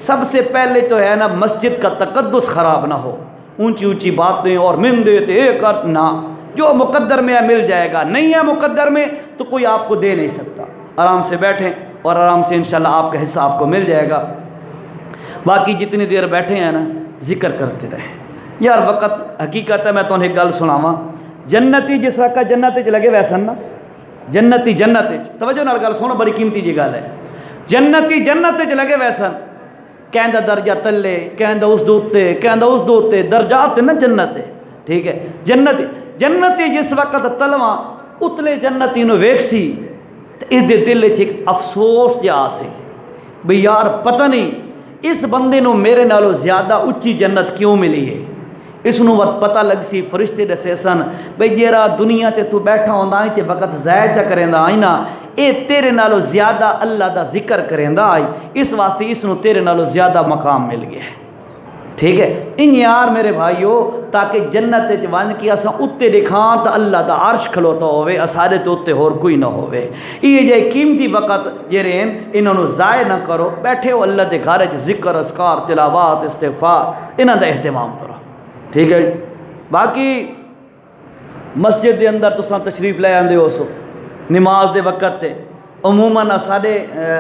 سب سے پہلے تو ہے نا مسجد کا تقدس خراب نہ ہو، اونچی اونچی باتیں اور من دیتے ایک نہ، جو مقدر میں ہے مل جائے گا، نہیں ہے مقدر میں تو کوئی آپ کو دے نہیں سکتا۔ آرام سے بیٹھیں اور آرام سے انشاءاللہ آپ کا حصہ آپ کو مل جائے گا۔ باقی جتنی دیر بیٹھے ہیں نا ذکر کرتے رہیں یار، وقت حقیقت ہے میں تو ایک گل سناواں، جنتی جس وقت جنت وچ لگے ویسن نا، جنتی جنت وچ توجہ نال گل سنو، بڑی قیمتی جی گل ہے، جنتی جنت وچ لگے ویسن، کہندہ درجہ تلے، کہندہ اس دوتے، کہندہ اس دوتے، درجات نا جنت ہے، ٹھیک ہے۔ جنتی جس وقت تلواں اتلے جنتی نو ویکھ سی تے اس دے دل وچ ایک افسوس جا آسے بھئی یار پتہ نہیں اس بندے نو میرے نالوں زیادہ اچھی جنت کیوں ملی ہے۔ اس نو پتہ لگ سی، فرشتے دسے سن بھئی جیرا دنیا تے تو بیٹھا ہوندا آئی تے وقت ضائع چا کریندا آئی نا، اے تیرے نالوں زیادہ اللہ دا ذکر کریندا آئی، اس واسطے اس نو تیرے نالوں زیادہ مقام مل گیا ہے، ٹھیک ہے۔ ان یار میرے بھائیو تاکہ جنت وچ ون کے اساں اتے دکھاں تا اللہ دا عرش کھلوتا ہوئے، اسارے تو اتے ہور کوئی نہ ہوئے۔ یہ جے قیمتی وقت جرین انہاں نو ضائع نہ کرو، بیٹھے ہو اللہ دے گھر وچ ذکر اذکار تلاوات استغفار انہاں دا اہتمام کرو، ٹھیک ہے۔ باقی مسجد دے اندر تساں تشریف لے آندے ہو سو نماز دے وقت تے عموماً ساڈے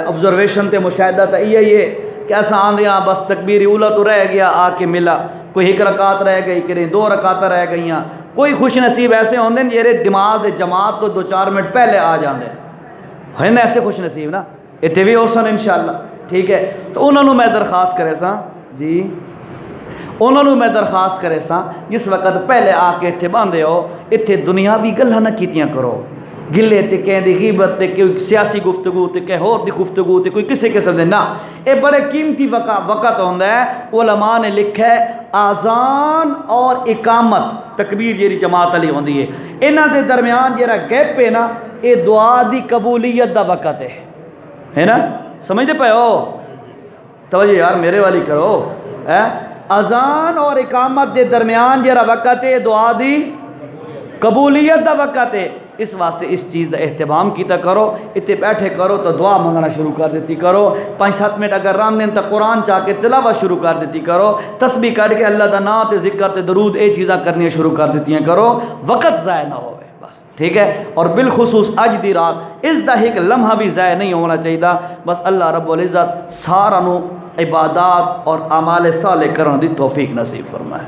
آبزرویشن تے مشاہدہ تے یہ ہے کہ ایسا آندے ہاں بس تکبیر اولا تو رہ گیا آ کے ملا، کوئی ایک رکعت رہ گئی کریں 2 رکعتاں رہ گئیاں، کوئی خوش نصیب ایسے ہوندے جیرے نماز دے جماعت تو 2-4 منٹ پہلے آ جاندے ہیں نا، ایسے خوش نصیب نا اتنے بھی ہو سن انشاءاللہ، ٹھیک ہے۔ تو انہوں نے میں درخواست کرے ساں جی، انہوں نے میں درخواست کرے ساں جس وقت پہلے آ کے اتنے باندھے ہو اتنے دنیاوی گلاں نہ کیتیاں کرو، گلے تے کہیں دی غیبت تے کوئی سیاسی گفتگو تے کہیں ہور دی گفتگو تے کوئی کسی قسم دے نہ، اے بڑے قیمتی وقت ہوندا ہے۔ علماء نے لکھا ہے آذان اور اقامت تکبیر جیری جماعت علی ہوندی ہے، انہاں دے درمیان جیرا گیپ ہے نا اے دعا دی قبولیت دا وقت ہے نا، سمجھتے پے ہو؟ توجہ یار میرے والی کرو، اذان اور اقامت دے درمیان جیرا وقت ہے دعا دی قبولیت دا وقت ہے، اس واسطے اس چیز دا اہتمام کیتا کرو، اتنے بیٹھے کرو تو دعا منگنا شروع کر دیتی کرو، 5-7 منٹ اگر ران دیں تو قرآن چاہ کے تلاوت شروع کر دیتی کرو، تسبیح کر کے اللہ دا نام تے ذکر تے درود اے چیزاں کرنی شروع کر دیتی کرو، وقت ضائع نہ ہوئے بس، ٹھیک ہے۔ اور بالخصوص اج دی رات اس دا ایک لمحہ بھی ضائع نہیں ہونا چاہیے، بس اللہ رب العزت سارا نو عبادات اور اعمال صالح کرن دی توفیق نصیب فرمائے۔